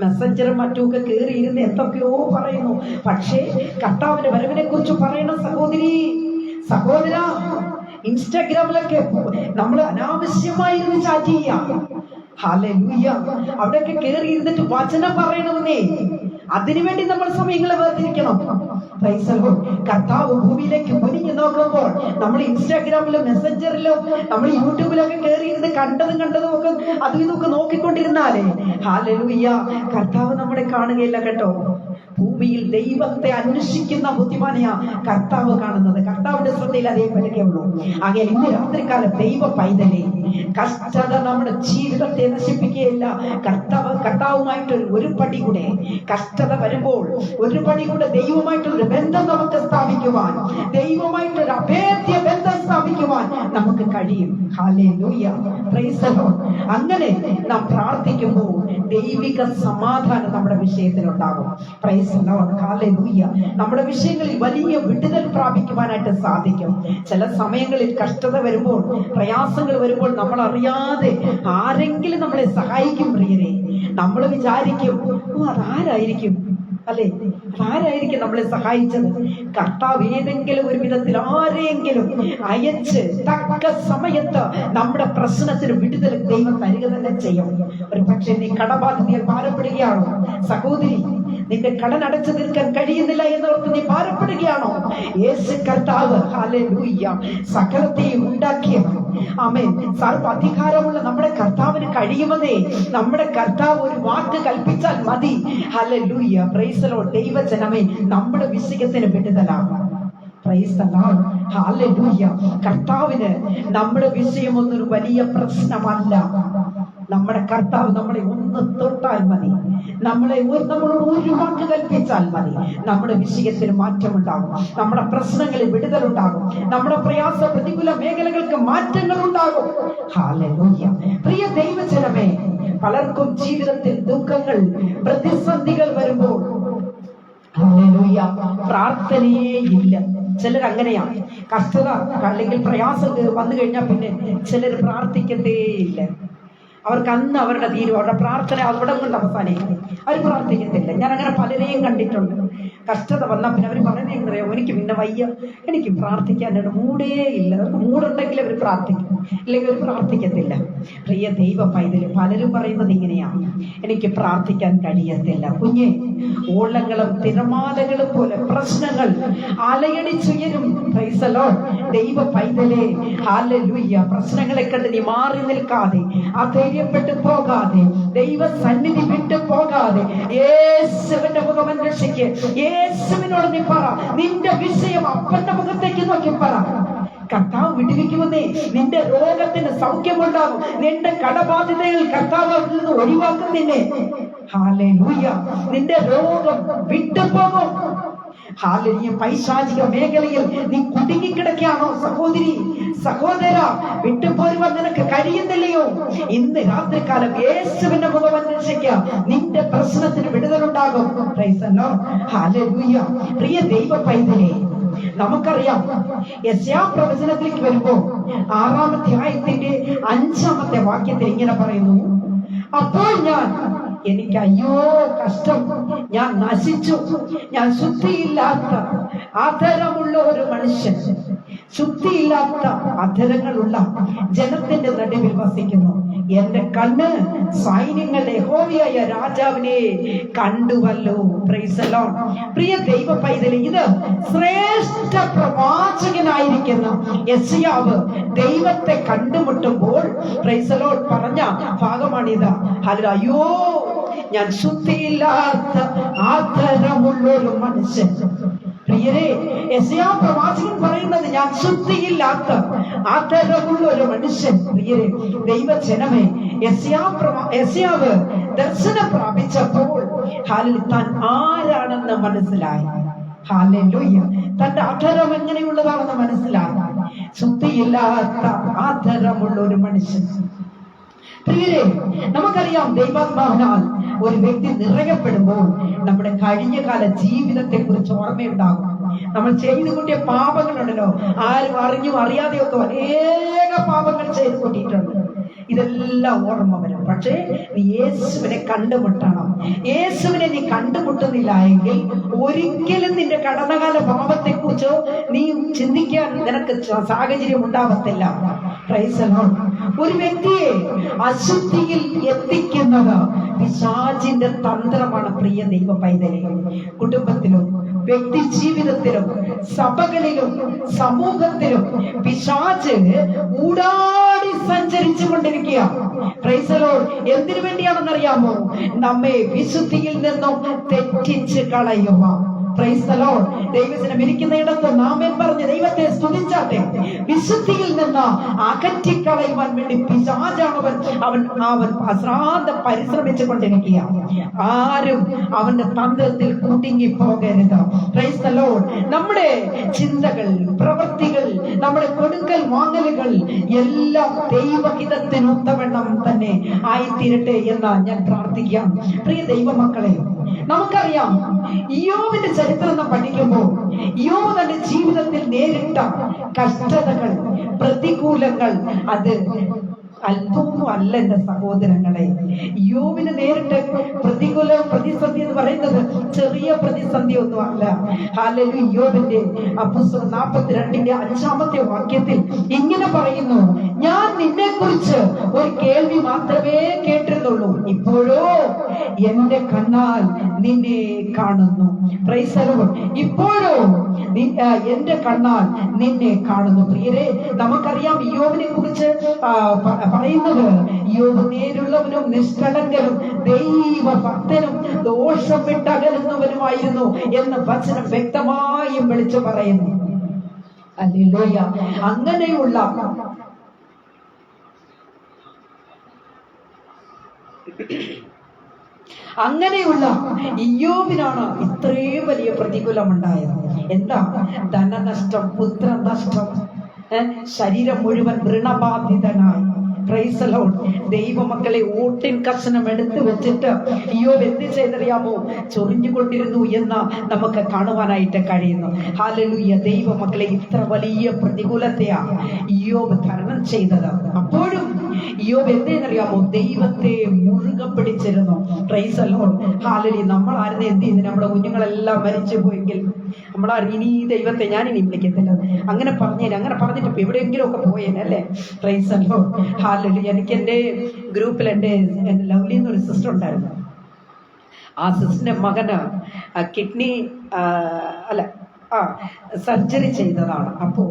മെസ്സഞ്ചറും മറ്റുമൊക്കെ കയറിയിരുന്ന് എന്തൊക്കെയോ പറയുന്നു. പക്ഷേ കർത്താവിന്റെ വരവിനെ കുറിച്ച് പറയണ സഹോദര, ഇൻസ്റ്റാഗ്രാമിലൊക്കെ നമ്മൾ അനാവശ്യമായിരുന്നു ചാറ്റ് ചെയ്യാം. ഹല്ലേലൂയ. അവിടെയൊക്കെ കയറി ഇരുന്നിട്ട് വചനം പറയണമെന്നേ, അതിനുവേണ്ടി നമ്മൾ സമയങ്ങളെ വേർതിരിക്കണം. Praise the Lord. കർത്താവ് ഭൂമിയിലേക്ക് കുനിഞ്ഞു നോക്കുമ്പോൾ നമ്മൾ ഇൻസ്റ്റാഗ്രാമിലും മെസ്സഞ്ചറിലും നമ്മൾ യൂട്യൂബിലൊക്കെ കയറി ഇരുന്ന് കണ്ടതും ഒക്കെ അതും ഇതൊക്കെ നോക്കിക്കൊണ്ടിരുന്നാലേ, ഹല്ലേലൂയ, കർത്താവ് നമ്മളെ കാണുകയില്ല കേട്ടോ. ഭൂമിയിൽ ദൈവത്തെ അന്വേഷിക്കുന്ന ബുദ്ധിമാനെയാ കർത്താവ് കാണുന്നത്. കർത്താവിന്റെ ശ്രദ്ധയിൽ അതേ പറ്റുകയുള്ളൂ. ആകെ ഇന്ന് രാത്രികാലം ദൈവ പൈതലേ, കഷ്ടത നമ്മുടെ ജീവിതത്തെ നശിപ്പിക്കുകയില്ല. കർത്താവുമായിട്ട് ഒരു പടി കൂടെ, കഷ്ടത വരുമ്പോൾ ഒരു പടി കൂടെ ദൈവമായിട്ടൊരു ബന്ധം നമുക്ക് സ്ഥാപിക്കുവാൻ, ദൈവമായിട്ടൊരു അഭേദ്യ ബന്ധം സ്ഥാപിക്കുവാൻ നമുക്ക് കഴിയും. Hallelujah, praise the Lord. അങ്ങനെ നാം പ്രാർത്ഥിക്കുമ്പോൾ ദൈവിക സമാധാനം നമ്മുടെ വിഷയത്തിലുണ്ടാകും. Praise the Lord, hallelujah. നമ്മുടെ വിഷയങ്ങളിൽ വലിയ വിടുതൽ പ്രാപിക്കുവാനായിട്ട് സാധിക്കും. ചില സമയങ്ങളിൽ കഷ്ടത വരുമ്പോൾ, പ്രയാസങ്ങൾ വരുമ്പോൾ നമ്മൾ അറിയാതെ ആരെങ്കിലും നമ്മളെ സഹായിക്കും. പ്രിയരെ, നമ്മൾ വിചാരിക്കും, അതാരായിരിക്കും അല്ലെ, അതാരായിരിക്കും നമ്മളെ സഹായിച്ചത്? കർത്താവ് ഏതെങ്കിലും ഒരു വിധത്തിൽ ആരെയെങ്കിലും അയച്ച് തക്ക സമയത്ത് നമ്മുടെ പ്രശ്നത്തിന് വിടുതൽ ദൈവം തരിക തന്നെ ചെയ്യും. ഒരു പക്ഷേ നീ കടബാധ്യതയിൽ ഭാരപ്പെടുകയാണോ? സഹോദരി, നിന്റെ കടൻ അടച്ചു തീർക്കാൻ കഴിയുന്നില്ല എന്നോർത്ത് നീ ഭാരപ്പെടുകയാണോ? യേശു കർത്താവ്, ഹല്ലേലൂയ, സകലത്തെയും ഉണ്ടാക്കിയവൻ, ആമേൻ, സർവ്വ അധികാരമുള്ള നമ്മുടെ കർത്താവിന് കഴിയുമെന്നേ. നമ്മുടെ കർത്താവ് ഒരു വാക്ക് കൽപ്പിച്ചാൽ മതി. Hallelujah, praise the Lord. ദൈവജനമേ, നമ്മുടെ വിഷയത്തിന് വിടുതലാണ്. Praise the Lord. ഹല്ലേലൂയ. കർത്താവിന് നമ്മുടെ വിഷയമൊന്നൊരു വലിയ പ്രശ്നമല്ല. നമ്മുടെ കർത്താവ് നമ്മളെ ഒന്ന് തൊട്ടാൽ മതി, നമ്മളോട് ഒരു വാക്ക് കൽപ്പിച്ചാൽ മതി, നമ്മുടെ വിഷയത്തിൽ മാറ്റമുണ്ടാകും, നമ്മുടെ പ്രശ്നങ്ങളിൽ വിടുതലുണ്ടാകും, നമ്മുടെ പ്രയാസ പ്രതികൂല മേഖലകൾക്ക് മാറ്റങ്ങൾ ഉണ്ടാകും. ഹല്ലേലൂയ. പ്രിയ ദൈവജനമേ, പലർക്കും ജീവിതത്തിൽ ദുഃഖങ്ങൾ, പ്രതിസന്ധികൾ വരുമ്പോൾ ഹല്ലേലൂയ പ്രാർത്ഥനയേ ഇല്ല. ചിലർ അങ്ങനെയാണ്. കഷ്ടത അല്ലെങ്കിൽ പ്രയാസം വന്നു കഴിഞ്ഞാൽ പിന്നെ ചിലർ പ്രാർത്ഥിക്കത്തേ ഇല്ല. അവർക്ക് അന്ന് അവരുടെ അവരുടെ പ്രാർത്ഥന അവിടെ കൊണ്ട് അവസാനിക്കും. അവർ പ്രാർത്ഥിക്കത്തില്ല. ഞാൻ അങ്ങനെ പലരെയും കണ്ടിട്ടുണ്ട്. കഷ്ടത വന്നാൽ പിന്നെ അവർ പറയുന്നത് അറിയാമോ, എനിക്ക് പിന്നെ വയ്യ, എനിക്ക് പ്രാർത്ഥിക്കാനൊരു മൂടേ ഇല്ല. അവർക്ക് മൂടുണ്ടെങ്കിൽ അവർ പ്രാർത്ഥിക്കും, ഇല്ലെങ്കിൽ അവർ പ്രാർത്ഥിക്കത്തില്ല. പ്രിയ ദൈവ പൈതൽ, പലരും പറയുന്നത് ഇങ്ങനെയാണ്, എനിക്ക് പ്രാർത്ഥിക്കാൻ കഴിയത്തില്ല. കുഞ്ഞെ, ഓളങ്ങളും തിരമാലകളും പോലെ പ്രശ്നങ്ങൾ അലയടിച്ചുയരും. Price the Lord. ദൈവ പൈതലേ, ഹല്ലേലൂയ. പ്രശ്നങ്ങളെ കണ്ട് നീ മാറി നിൽക്കാതെ, അധൈര്യപ്പെട്ടു പോകാതെ, ദൈവ സന്നിധി വിട്ടു പോകാതെ, യേശുവിന്റെ മുഖം അന്വേഷിക്ക്. യേശുവിനോട് നീ പറ, നിന്റെ വിഷയം അപ്പന്റെ മുഖത്തേക്ക് നോക്കി പറ. കർത്താവ് വിടുവിക്കുമെന്നേ. നിന്റെ രോഗത്തിന് സൗഖ്യമുണ്ടാകും. നിന്റെ കടബാധ്യതകൾ കർത്താവ് അതിൽ നിന്ന് ഒഴിവാക്കും നിന്നെ. ഹല്ലേലൂയ. നിന്റെ രോഗം വിട്ടുപോകും. ഹല്ലേലൂയ. പൈശാചിക മേഖലയിൽ നീ കുടുങ്ങിക്കിടക്കുകയാണോ സഹോദരി, സഹോദര? വിട്ടുപോരുവാൻ നിനക്ക് കഴിയുന്നില്ലയോ? ഇന്ന് രാത്രികാലം യേശുവിന്റെ മുഖം അന്വേഷിക്കുക. നിന്റെ പ്രശ്നത്തിന് വിടുതലുണ്ടാകും. Praise the Lord. ഹല്ലേലൂയ. പ്രിയ ദൈവ പൈതലേ, നമുക്കറിയാം യെശയ്യാ പ്രവചനത്തിലേക്ക് വരുമ്പോ 6-ാം അധ്യായത്തിന്റെ 5-ാമത്തെ വാക്യത്തിൽ ഇങ്ങനെ പറയുന്നു, അപ്പോൾ എനിക്ക് അയ്യോ കഷ്ടം, ഞാൻ നശിച്ചു, ഞാൻ ശുദ്ധിയില്ലാത്ത അധരമുള്ള ഒരു മനുഷ്യൻ, ശുദ്ധിയില്ലാത്ത അധരങ്ങളുള്ള ജനത്തിന്റെ നടുവിൽ വസിക്കുന്നു. എന്റെ കണ്ണ് സൈന്യങ്ങളുടെ യഹോവയായ രാജാവിനെ കണ്ടുവല്ലോ. Praise the Lord. പ്രിയ ദൈവ പൈതലേ, ഇത് ശ്രേഷ്ഠ പ്രവാചകനായിരിക്കുന്ന യെശയ്യാവ് ദൈവത്തെ കണ്ടുമുട്ടുമ്പോൾ പ്രൈസ് ദി ലോർഡ് പറഞ്ഞ ഭാഗമാണിത്. അയ്യോ, ഞാൻ ശുദ്ധിയില്ലാത്ത ആധരമുള്ളൊരു മനുഷ്യൻ. പ്രിയരെ, യെശയ്യാ പ്രവാചകൻ പറയുന്നത് ഞാൻ ശുദ്ധിയില്ലാത്ത ആധരമുള്ള ഒരു മനുഷ്യൻ. പ്രിയരെ ദൈവജനമേ, യെശയ്യാവ് ദർശനം പ്രാപിച്ചപ്പോൾ താൻ ആരാണെന്ന് മനസ്സിലായി. ഹല്ലേലൂയ. തന്റെ അധരം എങ്ങനെയുള്ളതാണെന്ന് മനസ്സിലായി. ശുദ്ധിയില്ലാത്ത ആധരമുള്ള ഒരു മനുഷ്യൻ. പ്രിയരെ, നമുക്കറിയാം ദൈവാത്മാവിനാൽ ഒരു വ്യക്തി നിറയപ്പെടുമ്പോൾ നമ്മുടെ കഴിഞ്ഞകാല ജീവിതത്തെ കുറിച്ച് ഓർമ്മയുണ്ടാകും. നമ്മൾ ചെയ്തു കൂട്ടിയ പാപങ്ങളുണ്ടല്ലോ, ആരും അറിഞ്ഞും അറിയാതെയൊക്കെ അനേക പാപങ്ങൾ ചെയ്തു കൂട്ടിയിട്ടുണ്ട്. ഇതെല്ലാം ഓർമ്മ വരും. പക്ഷേ നീ യേശുവിനെ കണ്ടുമുട്ടണം. യേശുവിനെ നീ കണ്ടുമുട്ടുന്നില്ല എങ്കിൽ ഒരിക്കലും നിന്റെ കടന്നകാല പാപത്തെ കുറിച്ചോ നീ ചിന്തിക്കാൻ നിനക്ക് സാഹചര്യം ഉണ്ടാവത്തില്ല. Price the Lord. ഒരു വ്യക്തിയെ അശുദ്ധിയിൽ എത്തിക്കുന്നത് പിശാചിന്റെ തന്ത്രമാണ്. പ്രിയ ദൈവ പൈതലേ, കുടുംബത്തിലും വ്യക്തി ജീവിതത്തിലും സഭകളിലും സമൂഹത്തിലും പിശാച് ഊടാടി സഞ്ചരിച്ചു കൊണ്ടിരിക്കുക. Price the Lord. എന്തിനു വേണ്ടിയാണെന്നറിയാമോ? നമ്മെ വിശുദ്ധിയിൽ നിന്നും തെറ്റിച്ച് കളയുക. Price the Lord. ദൈവജനം ഇരിക്കുന്നയിടത്ത് നാമേൻ പറഞ്ഞ് ദൈവത്തെ സ്തുതിച്ചാട്ടെ. വിശുദ്ധിയിൽ നിന്ന് അകറ്റിക്കളയുവാൻ വേണ്ടി പിശാചാണവൻ അവൻ അശ്രാന്തം പരിശ്രമിച്ചു കൊണ്ടിരിക്കുക. ആരും അവന്റെ തന്ത്രത്തിൽ കുടുങ്ങി പോകരുത്. Price the Lord. നമ്മുടെ ചിന്തകൾ, പ്രവൃത്തികൾ, നമ്മുടെ കൊടുക്കൽ വാങ്ങലുകൾ എല്ലാം ദൈവഹിതത്തിനൊത്തവണ്ണം തന്നെ ആയിത്തീരട്ടെ എന്ന് ഞാൻ പ്രാർത്ഥിക്കാം. പ്രിയ ദൈവമക്കളെ, നമുക്കറിയാം ഇയ്യോബിന്റെ ചരിത്രം നാം പഠിക്കുമ്പോൾ ഇയ്യോബ് തന്റെ ജീവിതത്തിൽ നേരിട്ട കഷ്ടതകൾ, പ്രതികൂലങ്ങൾ അത് അല്പമൊന്നും അല്ല എന്റെ സഹോദരങ്ങളെ. ഇയ്യോബിന് നേരിട്ട് പ്രതിസന്ധി എന്ന് പറയുന്നത് ചെറിയ പ്രതിസന്ധി ഒന്നും അല്ല. ഹല്ലേലൂയ. ഇയ്യോബിന്റെ പുസ്തകം 42-ന്റെ 5-ാമത്തെ വാക്യത്തിൽ ഇങ്ങനെ പറയുന്നു, ഞാൻ നിന്നെ കുറിച്ച് ഒരു കേൾവി മാത്രമേ കേട്ടിരുന്നുള്ളൂ, ഇപ്പോഴോ എന്റെ കണ്ണാൽ നിന്നെ കാണുന്നു. Price the Lord. ഇപ്പോഴോ എന്റെ കണ്ണാൽ നിന്നെ കാണുന്നു. പ്രിയരെ, നമുക്കറിയാം ഇയ്യോബിനെ കുറിച്ച് പറയുന്നത്, ഇയ്യോബ് നേരുള്ളവനും നിഷ്കളങ്കനും ദൈവഭക്തനും ദോഷം വിട്ടകലുന്നവനുമായിരുന്നു എന്ന് വചനം വ്യക്തമായും വിളിച്ചു പറയുന്നു. ഹല്ലേലൂയ. അങ്ങനെയുള്ള ഇയ്യോബിനാണ് ഇത്രയും വലിയ പ്രതികൂലം ഉണ്ടായത്. എന്താ? ധനനഷ്ടം, പുത്രനഷ്ടം, ശരീരം മുഴുവൻ വ്രണബാധിതനായി. Price the Lord. ദൈവമക്കളെ ഓട്ടിൻ കഷണം എടുത്തു വെച്ചിട്ട് ഇയ്യോബ് എന്ത് ചെയ്തറിയാമോ? ചൊറിഞ്ഞുകൊണ്ടിരുന്നു എന്ന് നമുക്ക് കാണുവാനായിട്ട് കഴിയുന്നു. ഹല്ലേലൂയ. ദൈവമക്കളെ, ഇത്ര വലിയ പ്രതികൂലത്തെയാ ഇയ്യോബ് തരണം ചെയ്തത്. അപ്പോഴും ഇയ്യോബ് എന്തെന്നറിയാമോ? ദൈവത്തെ മുറുകെ പിടിച്ചിരുന്നു. Price the Lord. ഹല്ലേലൂയ. നമ്മളായിരുന്നു എന്ത് ചെയ്യുന്നത്? നമ്മുടെ കുഞ്ഞുങ്ങളെല്ലാം മരിച്ചു പോയെങ്കിൽ നമ്മളാരും ഇനി ദൈവത്തെ ഞാൻ ഇനി വിളിക്കത്തില്ല, അങ്ങനെ പറഞ്ഞിട്ട് ഇപ്പൊ എവിടെയെങ്കിലും ഒക്കെ പോയേനല്ലേ. Praise the Lord. ഹല്ലേലൂയ. എനിക്ക് എൻ്റെ ഗ്രൂപ്പിൽ എൻ്റെ ലവ്ലി എന്നൊരു സിസ്റ്റർ ഉണ്ടായിരുന്നു. ആ സിസ്റ്ററിന്റെ മകന് കിഡ്നി സർജറി ചെയ്തതാണ്. അപ്പോൾ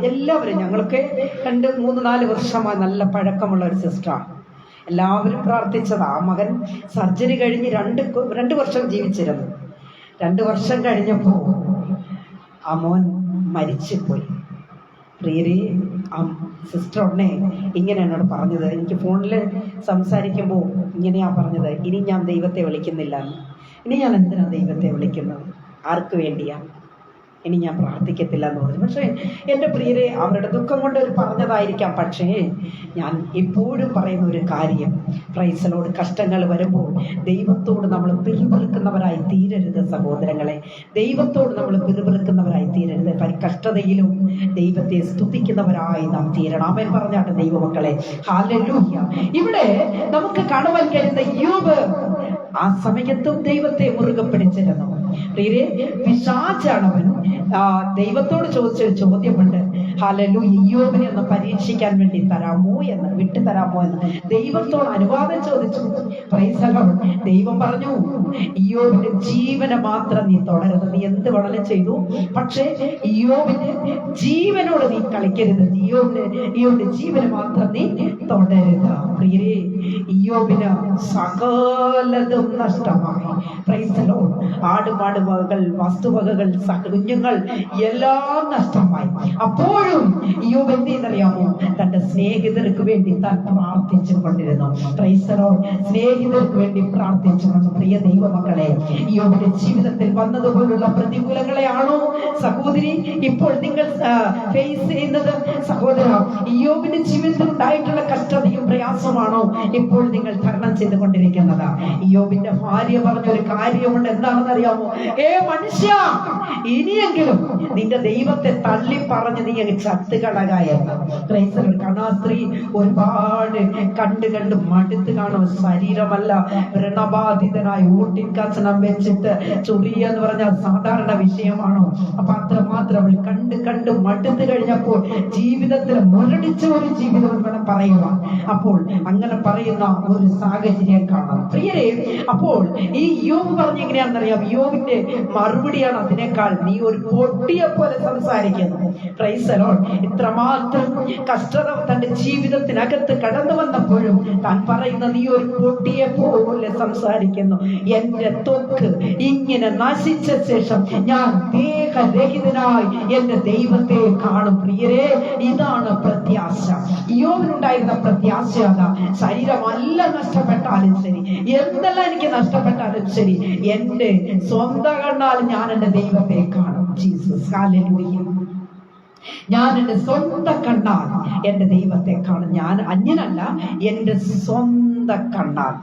എല്ലാവരും, ഞങ്ങൾക്ക് 2-3-4 വർഷമായി നല്ല പഴക്കമുള്ള ഒരു സിസ്റ്ററാണ്. എല്ലാവരും പ്രാർത്ഥിച്ചതാ. ആ മകൻ സർജറി കഴിഞ്ഞ് 2 വർഷം ജീവിച്ചിരുന്നു. 2 വർഷം കഴിഞ്ഞപ്പോൾ ആ മോൻ മരിച്ചുപോയി. പ്രിയരെ, ആ സിസ്റ്റർ ഉടനെ ഇങ്ങനെ എന്നോട് പറഞ്ഞത്, എനിക്ക് ഫോണിൽ സംസാരിക്കുമ്പോൾ ഇങ്ങനെയാ പറഞ്ഞത്, ഇനി ഞാൻ ദൈവത്തെ വിളിക്കുന്നില്ല. ഇനി ഞാൻ എന്തിനാ ദൈവത്തെ വിളിക്കുന്നത്? ആർക്ക് വേണ്ടിയാ? ഇനി ഞാൻ പ്രാർത്ഥിക്കത്തില്ല എന്ന് പറഞ്ഞു. പക്ഷേ എൻ്റെ പ്രിയരെ, അവരുടെ ദുഃഖം കൊണ്ട് അവർ പറഞ്ഞതായിരിക്കാം. പക്ഷേ ഞാൻ എപ്പോഴും പറയുന്ന ഒരു കാര്യം, പ്രൈസ് ദി ലോർഡ്, കഷ്ടങ്ങൾ വരുമ്പോൾ ദൈവത്തോട് നമ്മൾ പിറുപിറുക്കുന്നവരായി തീരരുത് സഹോദരങ്ങളെ. ദൈവത്തോട് നമ്മൾ പിറുപിറുക്കുന്നവരായി തീരരുത്. കഷ്ടതയിലും ദൈവത്തെ സ്തുതിക്കുന്നവരായി നാം തീരണം. ആമേൻ പറഞ്ഞാട്ടെ ദൈവമക്കളെ. ഹല്ലേലൂയ. ഇവിടെ നമുക്ക് കാണുവാൻ കഴിയുന്ന ഇയ്യോബ് ആ സമയത്തും ദൈവത്തെ മുറുകെ പിടിച്ചിരുന്നു. പ്രിയരെ, പിശാചാണവൻ ദൈവത്തോട് ചോദിച്ചൊരു ചോദ്യമുണ്ട്. ഹല്ലേലൂയ. ഇയ്യോബിനെ ഒന്ന് പരീക്ഷിക്കാൻ വേണ്ടി വിട്ടു തരാമോ എന്ന് ദൈവത്തോട് അനുവാദം ചോദിച്ചു. Price the Lord. ദൈവം പറഞ്ഞു, ഇയ്യോബിന്റെ ജീവനെ മാത്രം നീ തുടരുത്. നീ എന്ത് വേണമെങ്കിലും ചെയ്തു, പക്ഷേ ഇയ്യോബിന്റെ ജീവനോട് നീ കളിക്കരുത്. ഇയ്യോബിന്റെ ജീവനെ മാത്രം നീ തുടരുത്. പ്രിയരെ, ഇയ്യോബിന് സകലതും നഷ്ടമായി. Price the Lord. ആടുമാടുവകകൾ, വസ്തുവകകൾ, കുഞ്ഞുങ്ങൾ എല്ലാം നഷ്ടമായി. അപ്പോഴും ഇയ്യോബ് എന്തെന്നറിയാമോ? തന്റെ സ്നേഹിതർക്ക് വേണ്ടി താൻ പ്രാർത്ഥിച്ചു കൊണ്ടിരുന്നു. Price the Lord. സ്നേഹിതർക്ക് വേണ്ടി പ്രാർത്ഥിച്ചുകൊണ്ട്, പ്രിയ ദൈവമക്കളെ, ഇയ്യോബിന്റെ ജീവിതത്തിൽ വന്നതുപോലുള്ള പ്രതികൂലങ്ങളെയാണോ സഹോദരി ഇപ്പോൾ നിങ്ങൾ ഫേസ് ചെയ്യുന്നത്? സഹോദര, ഇയ്യോബിന്റെ ജീവിതത്തിൽ ഉണ്ടായിട്ടുള്ള കഷ്ടതയും പ്രയാസമാണോ ഇപ്പോൾ നിങ്ങൾ തരണം ചെയ്തുകൊണ്ടിരിക്കുന്നത്? ഇയ്യോബിന്റെ ഭാര്യ പറഞ്ഞൊരു കാര്യമുണ്ട്. എന്താണെന്ന് അറിയാമോ? മനുഷ്യ, ഇനിയെങ്കിലും നിന്റെ ദൈവത്തെ തള്ളി പറഞ്ഞ് നീ അങ്ങ് ചത്തുകളകായെന്ന്. കണാസ്ത്രീ ഒരുപാട് കണ്ട് മടുത്ത് കാണും. ശരീരമല്ല, വ്രണബാധിതനായി ഊട്ടിൻ കഷണം വെച്ചിട്ട് ചൊറിയെന്ന് പറഞ്ഞാൽ സാധാരണ വിഷയമാണോ? അപ്പൊ അത്രമാത്രം അവൾ കണ്ട് മടുത്ത് കഴിഞ്ഞപ്പോൾ ജീവിതത്തിൽ മുരടിച്ച ഒരു ജീവിതം വേണം പറയുക. അപ്പോൾ അങ്ങനെ പറയുന്ന ഒരു സാഹചര്യം കാണാം. പ്രിയരെ, അപ്പോൾ ഈ ഇയ്യോബ് പറഞ്ഞ എങ്ങനെയാണെന്നറിയാം? ഇയ്യോബിന്റെ മറുപടിയാണ് അതിനേക്കാൾ. നീ ഒരു പൊട്ടിയെ പോലെ സംസാരിക്കുന്നു. Price the Lord. ഇത്രമാത്രം കഷ്ടത തന്റെ ജീവിതത്തിനകത്ത് കടന്നു വന്നപ്പോഴും താൻ പറയുന്ന, നീ ഒരു പൊട്ടിയെ പോലെ സംസാരിക്കുന്നു. എന്റെ ത്വക്ക് ഇങ്ങനെ നശിച്ച ശേഷം ഞാൻ ദേഹരഹിതനായി എന്റെ ദൈവത്തെ കാണും. പ്രിയരെ, ഇതാണ് പ്രത്യാശ. ഇയ്യോബിനുണ്ടായിരുന്ന പ്രത്യാശ അതാ. ശരീരമല്ല നഷ്ടപ്പെട്ടാലും ശരി, എന്തെല്ലാം എനിക്ക് നഷ്ടപ്പെട്ടാലും ശരി, എന്റെ സ്വന്തം കണ്ണാൽ ഞാൻ എന്റെ ദൈവത്തെ കാണും. Jesus, hallelujah. ഞാൻ എന്റെ സ്വന്തം കണ്ണാൽ എന്റെ ദൈവത്തെ കാണും. ഞാൻ അന്യനല്ല, എന്റെ സ്വന്തം കണ്ണാൽ.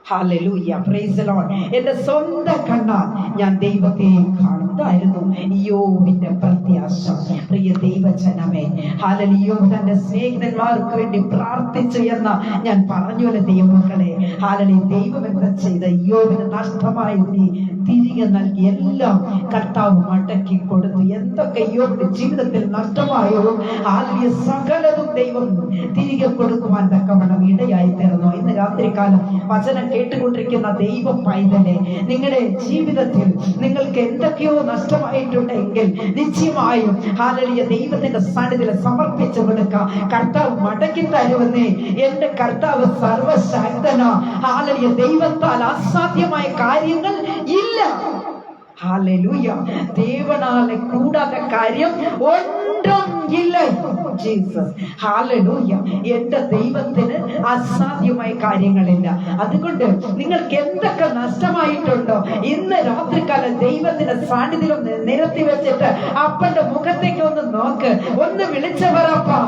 Hallelujah, praise the Lord. എന്റെ സ്വന്തം കണ്ണാൽ ഞാൻ ദൈവത്തെ കാണും. ഇതായിരുന്നു ഇയ്യോബിന്റെ പ്രത്യാശ. പ്രിയ ദൈവജനമേ, ഹല്ലേലൂയ. ഇയ്യോബ് തന്റെ സ്നേഹിതന്മാർക്ക് വേണ്ടി പ്രാർത്ഥിച്ചു എന്ന് ഞാൻ പറഞ്ഞുവല്ലോ ദൈവമക്കളെ. ഹല്ലേലൂയ. ദൈവം എന്താ ചെയ്ത? ഇയ്യോബിന് നഷ്ടമായി തിരികെ നൽകി. എല്ലാം കർത്താവ് മടക്കി കൊടുത്തു. എന്തൊക്കെ ഇയ്യോബിന്റെ ജീവിതത്തിൽ നഷ്ടമായോ, ഹല്ലേലൂയ, സകലതും ദൈവം തിരികെ കൊടുക്കുവാൻ തക്കവണ്ണം ഇടയായി തീർന്നു. ഇന്ന് രാത്രികാലം വചനം കേട്ടുകൊണ്ടിരിക്കുന്ന ദൈവ പൈതലെ, നിങ്ങളുടെ ജീവിതത്തിൽ നിങ്ങൾക്ക് എന്തൊക്കെയോ നഷ്ടമായിട്ടുണ്ടെങ്കിൽ നിശ്ചയമായും ഹല്ലേലൂയ ദൈവത്തിന്റെ സാന്നിധ്യത്തിൽ സമർപ്പിച്ചു കൊടുക്കാം. കർത്താവ് മടക്കി തരുമെന്നേ. എന്റെ കർത്താവ് സർവശക്തനാ. ഹല്ലേലൂയ. ദൈവത്താൽ അസാധ്യമായ കാര്യങ്ങൾ ഇല്ല. ഹല്ലേലൂയ. ദേവനാലെ കൂടാത്ത കാര്യം ഒന്നും ഇല്ല. Jesus, hallelujah. എന്റെ ദൈവത്തിന് അസാധ്യമായ കാര്യങ്ങളില്ല. അതുകൊണ്ട് നിങ്ങൾക്ക് എന്തൊക്കെ നഷ്ടമായിട്ടുണ്ടോ ഇന്ന് രാത്രികാലം ദൈവത്തിന്റെ സാന്നിധ്യം നിരത്തി വെച്ചിട്ട് അപ്പന്റെ മുഖത്തേക്ക് ഒന്ന് നോക്ക്, ഒന്ന് വിളിച്ചു പറപ്പാ.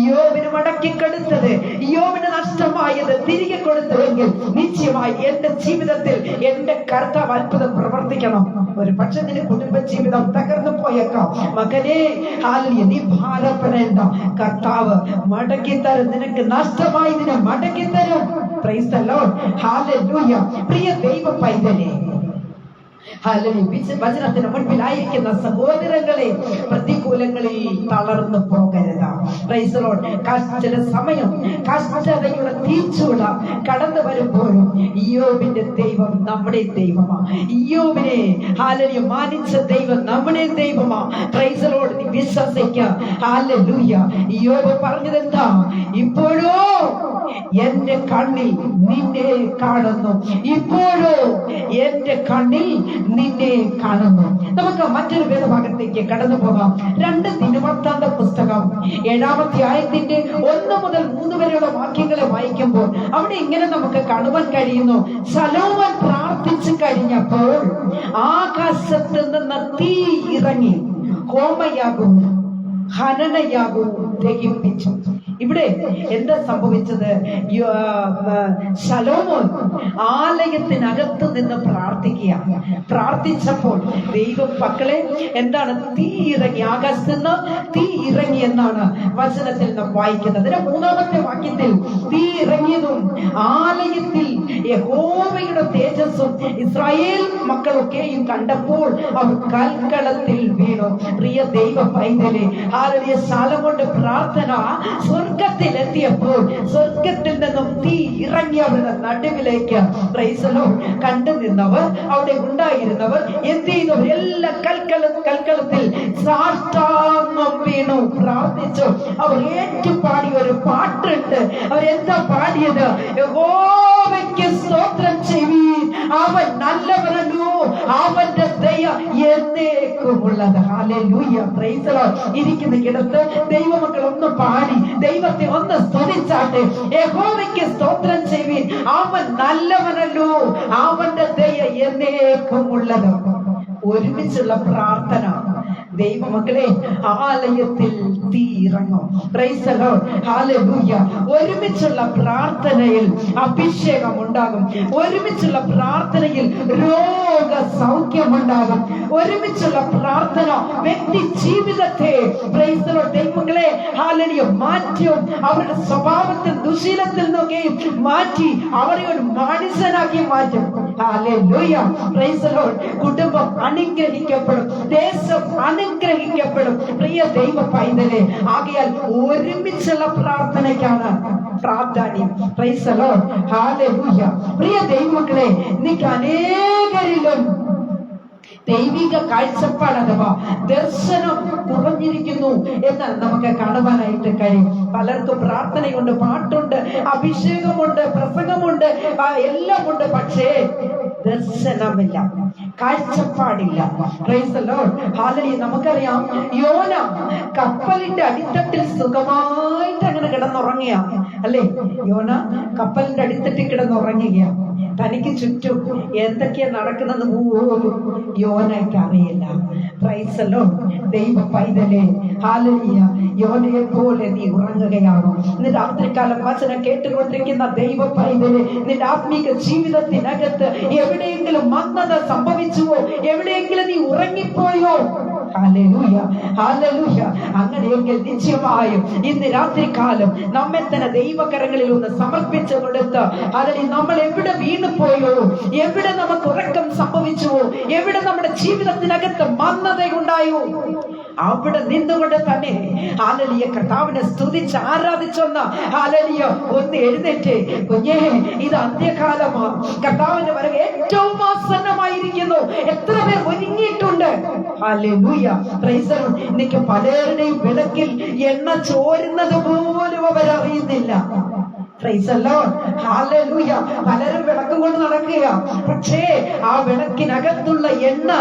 യോബിന് മടക്കി കൊടുത്തത്, യോബിന് നഷ്ടമായത് തിരികെ കൊടുത്തുവെങ്കിൽ നിശ്ചയമായി എന്റെ ജീവിതത്തിൽ എന്റെ കർത്താവ് അത്ഭുതം പ്രവർത്തിക്കണം. ഒരു പക്ഷെ നിന്റെ കുടുംബ ജീവിതം തകർന്നു പോയേക്കാം. മകനെ, ഹല്ലേലൂയ, നീ ഭാരപ്പെടേണ്ട. കർത്താവ് മടക്കി തരും. നിനക്ക് നഷ്ടമായതിനെ മടക്കി തരും. Price the Lord. ഹല്ലേലൂയ. പ്രിയ ദൈവ പൈതലേ, വചനത്തിന് മുൻപിലായിരിക്കുന്ന സഹോദരങ്ങളെ, പ്രതികൂലങ്ങളിൽ തളർന്നു പോകരുത്. Price the Lord. ചില സമയം കഷ്ടതയുടെ തീച്ചൂട കടന്നു വരുമ്പോഴും ഇയ്യോബിന്റെ ദൈവം നമ്മുടെ ദൈവമാണ്. ഇയ്യോബിനെ ഹല്ലേലൂയ മാനിച്ച ദൈവം നമ്മുടെ ദൈവമാണ്. Price the Lord. നീ വിശ്വസിക്കുക. ഹല്ലേലൂയ. ഇയ്യോബ് പറഞ്ഞതെന്താ? ഇപ്പോഴോ എന്റെ കണ്ണിൽ നിന്നെ കാണുന്നു, ഇപ്പോഴോ എന്റെ കണ്ണിൽ നിന്നെ കാണുന്നു. നമുക്ക് മറ്റൊരു വേദഭാഗത്തേക്ക് കടന്നു പോകാം. 2 ദിനവൃത്താന്ത പുസ്തകം 7-ാമത്തെ അധ്യായത്തിന്റെ 1 മുതൽ 3 വരെയുള്ള വാക്യങ്ങളെ വായിക്കുമ്പോൾ അവിടെ ഇങ്ങനെ നമുക്ക് കാണുവാൻ കഴിയുന്നു. ശലോമോൻ പ്രാർത്ഥിച്ചു കഴിഞ്ഞപ്പോൾ ആകാശത്ത് നിന്ന് തീ ഇറങ്ങി ഹോമയാഗവും ഹനനയാഗവും ദഹിപ്പിച്ചു. ഇവിടെ എന്താ സംഭവിച്ചത്? ശലോമോൻ ആലയത്തിനകത്ത് നിന്ന് പ്രാർത്ഥിച്ചപ്പോൾ ദൈവം മക്കളെ എന്താണ്? തീ ഇറങ്ങി, ആകാശത്ത് നിന്ന് തീ ഇറങ്ങി എന്നാണ് വചനത്തിൽ നാം വായിക്കുന്നത്. 3-ാമത്തെ വാക്യത്തിൽ തീ ഇറങ്ങിയതും ആലയത്തിൽ യഹോവയുടെ തേജസ്സും ഇസ്രായേൽ മക്കളൊക്കെയും കണ്ടപ്പോൾ അവർ കൽക്കളത്തിൽ വീണു. പ്രിയ ദൈവ പൈതലേ, ഹല്ലേലൂയ, ശലോമോന്റെ പ്രാർത്ഥന സ്വർഗത്തിലെത്തിയപ്പോൾ സ്വർഗത്തിൽ നിന്നും തീ ഇറങ്ങി അവരുടെ നടുവിലേക്ക് പ്രൈസ് ദി ലോർഡ് കണ്ടു നിന്നവർ, അവിടെ ഉണ്ടായിരുന്നവർ എന്ത് ചെയ്തു? എല്ലാ കൽക്കളത്തിൽ സാഷ്ടാംഗം വീണു പ്രാർത്ഥിച്ചു. അവർ ഏറ്റുപാടിയ ഒരു പാട്ടുണ്ട്. അവരെന്താ പാടിയത്? യഹോവയ്ക്ക് സ്തോത്രം ചെയ്യുവീൻ, അവൻ നല്ലവനല്ലോ, അവന്റെ ദയ എന്നേക്കുമുള്ളത്. Hallelujah, praise the Lord. ഇരിക്കുന്ന കിടത്ത് ദൈവമക്കൾ ഒന്ന് പാടി ദൈവത്തെ ഒന്ന് സ്തുതിച്ചാട്ടെ. യഹോവയ്ക്ക് സ്തോത്രം ചെയ്യുവീൻ, അവൻ നല്ലവനല്ലോ, അവന്റെ ദയ എന്നേക്കുമുള്ളത്. ഒരുമിച്ചുള്ള പ്രാർത്ഥന. ദൈവമക്കളെ, ആലയത്തിൽ തീ ഇറങ്ങും. Price the Lord. ഹല്ലേലൂയ. ഒരുമിച്ചുള്ള പ്രാർത്ഥനയിൽ അഭിഷേകം ഉണ്ടാകും. ഒരുമിച്ചുള്ള പ്രാർത്ഥനയിൽ രോഗ സൗഖ്യമുണ്ടാകും. ഒരുമിച്ചുള്ള പ്രാർത്ഥന വ്യക്തി ജീവിതത്തെ പ്രൈസ് ദി ലോർഡ് ദൈവമക്കളെ ഹല്ലേലൂയ മാറ്റും. അവരുടെ സ്വഭാവത്തിൽ ദുശീലത്തിൽ നിന്നൊക്കെയും മാറ്റി അവരെ ഒരു മനുഷ്യനാക്കി മാറ്റും. Hallelujah, praise the Lord. കുടുംബം അനുഗ്രഹിക്കപ്പെടും, ദേശം അനുഗ്രഹിക്കപ്പെടും. പ്രിയ ദൈവ പൈതലേ, ആകയാൽ ഒരുമിച്ചുള്ള പ്രാർത്ഥനയ്ക്കാണ് പ്രാധാന്യം. Price the Lord. ഹല്ലേലൂയ. പ്രിയ ദൈവമക്കളെ, നിങ്ങൾക്ക് അനേകരിലും ദൈവിക കാഴ്ചപ്പാട് അഥവാ ദർശനം കുറഞ്ഞിരിക്കുന്നു എന്ന് നമുക്ക് കാണുവാനായിട്ട് കഴിയും. പലർക്കും പ്രാർത്ഥനയുണ്ട്, പാട്ടുണ്ട്, അഭിഷേകമുണ്ട്, പ്രസംഗമുണ്ട്, എല്ലാം ഉണ്ട്. പക്ഷേ ദർശനമില്ല, കാഴ്ചപ്പാടില്ല. Praise the Lord. ഹല്ലേലൂയ. നമുക്കറിയാം, യോന കപ്പലിന്റെ അടിത്തട്ടിൽ സുഖമായിട്ട് അങ്ങനെ കിടന്നുറങ്ങിയ അല്ലേ? യോന കപ്പലിന്റെ അടിത്തട്ടിൽ കിടന്നുറങ്ങുക. തനിക്ക് ചുറ്റും എന്തൊക്കെയാ നടക്കുന്നത് പോലും യോനയ്ക്ക് അറിയില്ല. Price the Lord. ദൈവ പൈതലേ, ഹല്ലേലൂയ, യോനയെ പോലെ നീ ഉറങ്ങുകയാണോ? ഇന്ന് രാത്രികാലം വചനം കേട്ടുകൊണ്ടിരിക്കുന്ന ദൈവ പൈതലേ, നിന്റെ ആത്മീക ജീവിതത്തിനകത്ത് എവിടെയെങ്കിലും മന്ദത സംഭവിച്ചുവോ? എവിടെയെങ്കിലും നീ ഉറങ്ങിപ്പോയോ? Hallelujah, hallelujah. അങ്ങനെയെങ്കിൽ നിശ്ചയമായും ഇന്ന് രാത്രികാലം നമ്മെ തന്നെ ദൈവകരങ്ങളിൽ ഒന്ന് സമർപ്പിച്ചു കൊടുത്ത്, അല്ലെങ്കിൽ നമ്മൾ എവിടെ വീണുപോയോ, എവിടെ നമുക്ക് ഉറക്കം സംഭവിച്ചുവോ, എവിടെ നമ്മുടെ ജീവിതത്തിനകത്ത് മന്ദതയുണ്ടായോ, അവിടെ നിന്നുകൊണ്ട് തന്നെ ഹല്ലേലൂയ കർത്താവിനെ സ്തുതിച്ച് ആരാധിച്ചൊന്ന് ഹല്ലേലൂയ ഒന്ന് എഴുന്നേറ്റ്. കുഞ്ഞേ, ഇത് അന്ത്യകാലമാണ്. കർത്താവിന്റെ വരവ് ഏറ്റവും ആസന്നമായിരിക്കുന്നു. എത്ര പേർ ഒരുങ്ങിയിട്ടുണ്ട്? Hallelujah, praise the Lord. ഇന്നിക്ക് പലരുടെയും വിളക്കിൽ എണ്ണ ചോരുന്നത് പോലും അവരറിയുന്നില്ല. Praise the Lord, hallelujah. പലരും വിളക്കും കൊണ്ട് നടക്കുക, പക്ഷേ ആ വിളക്കിനകത്തുള്ള എണ്ണ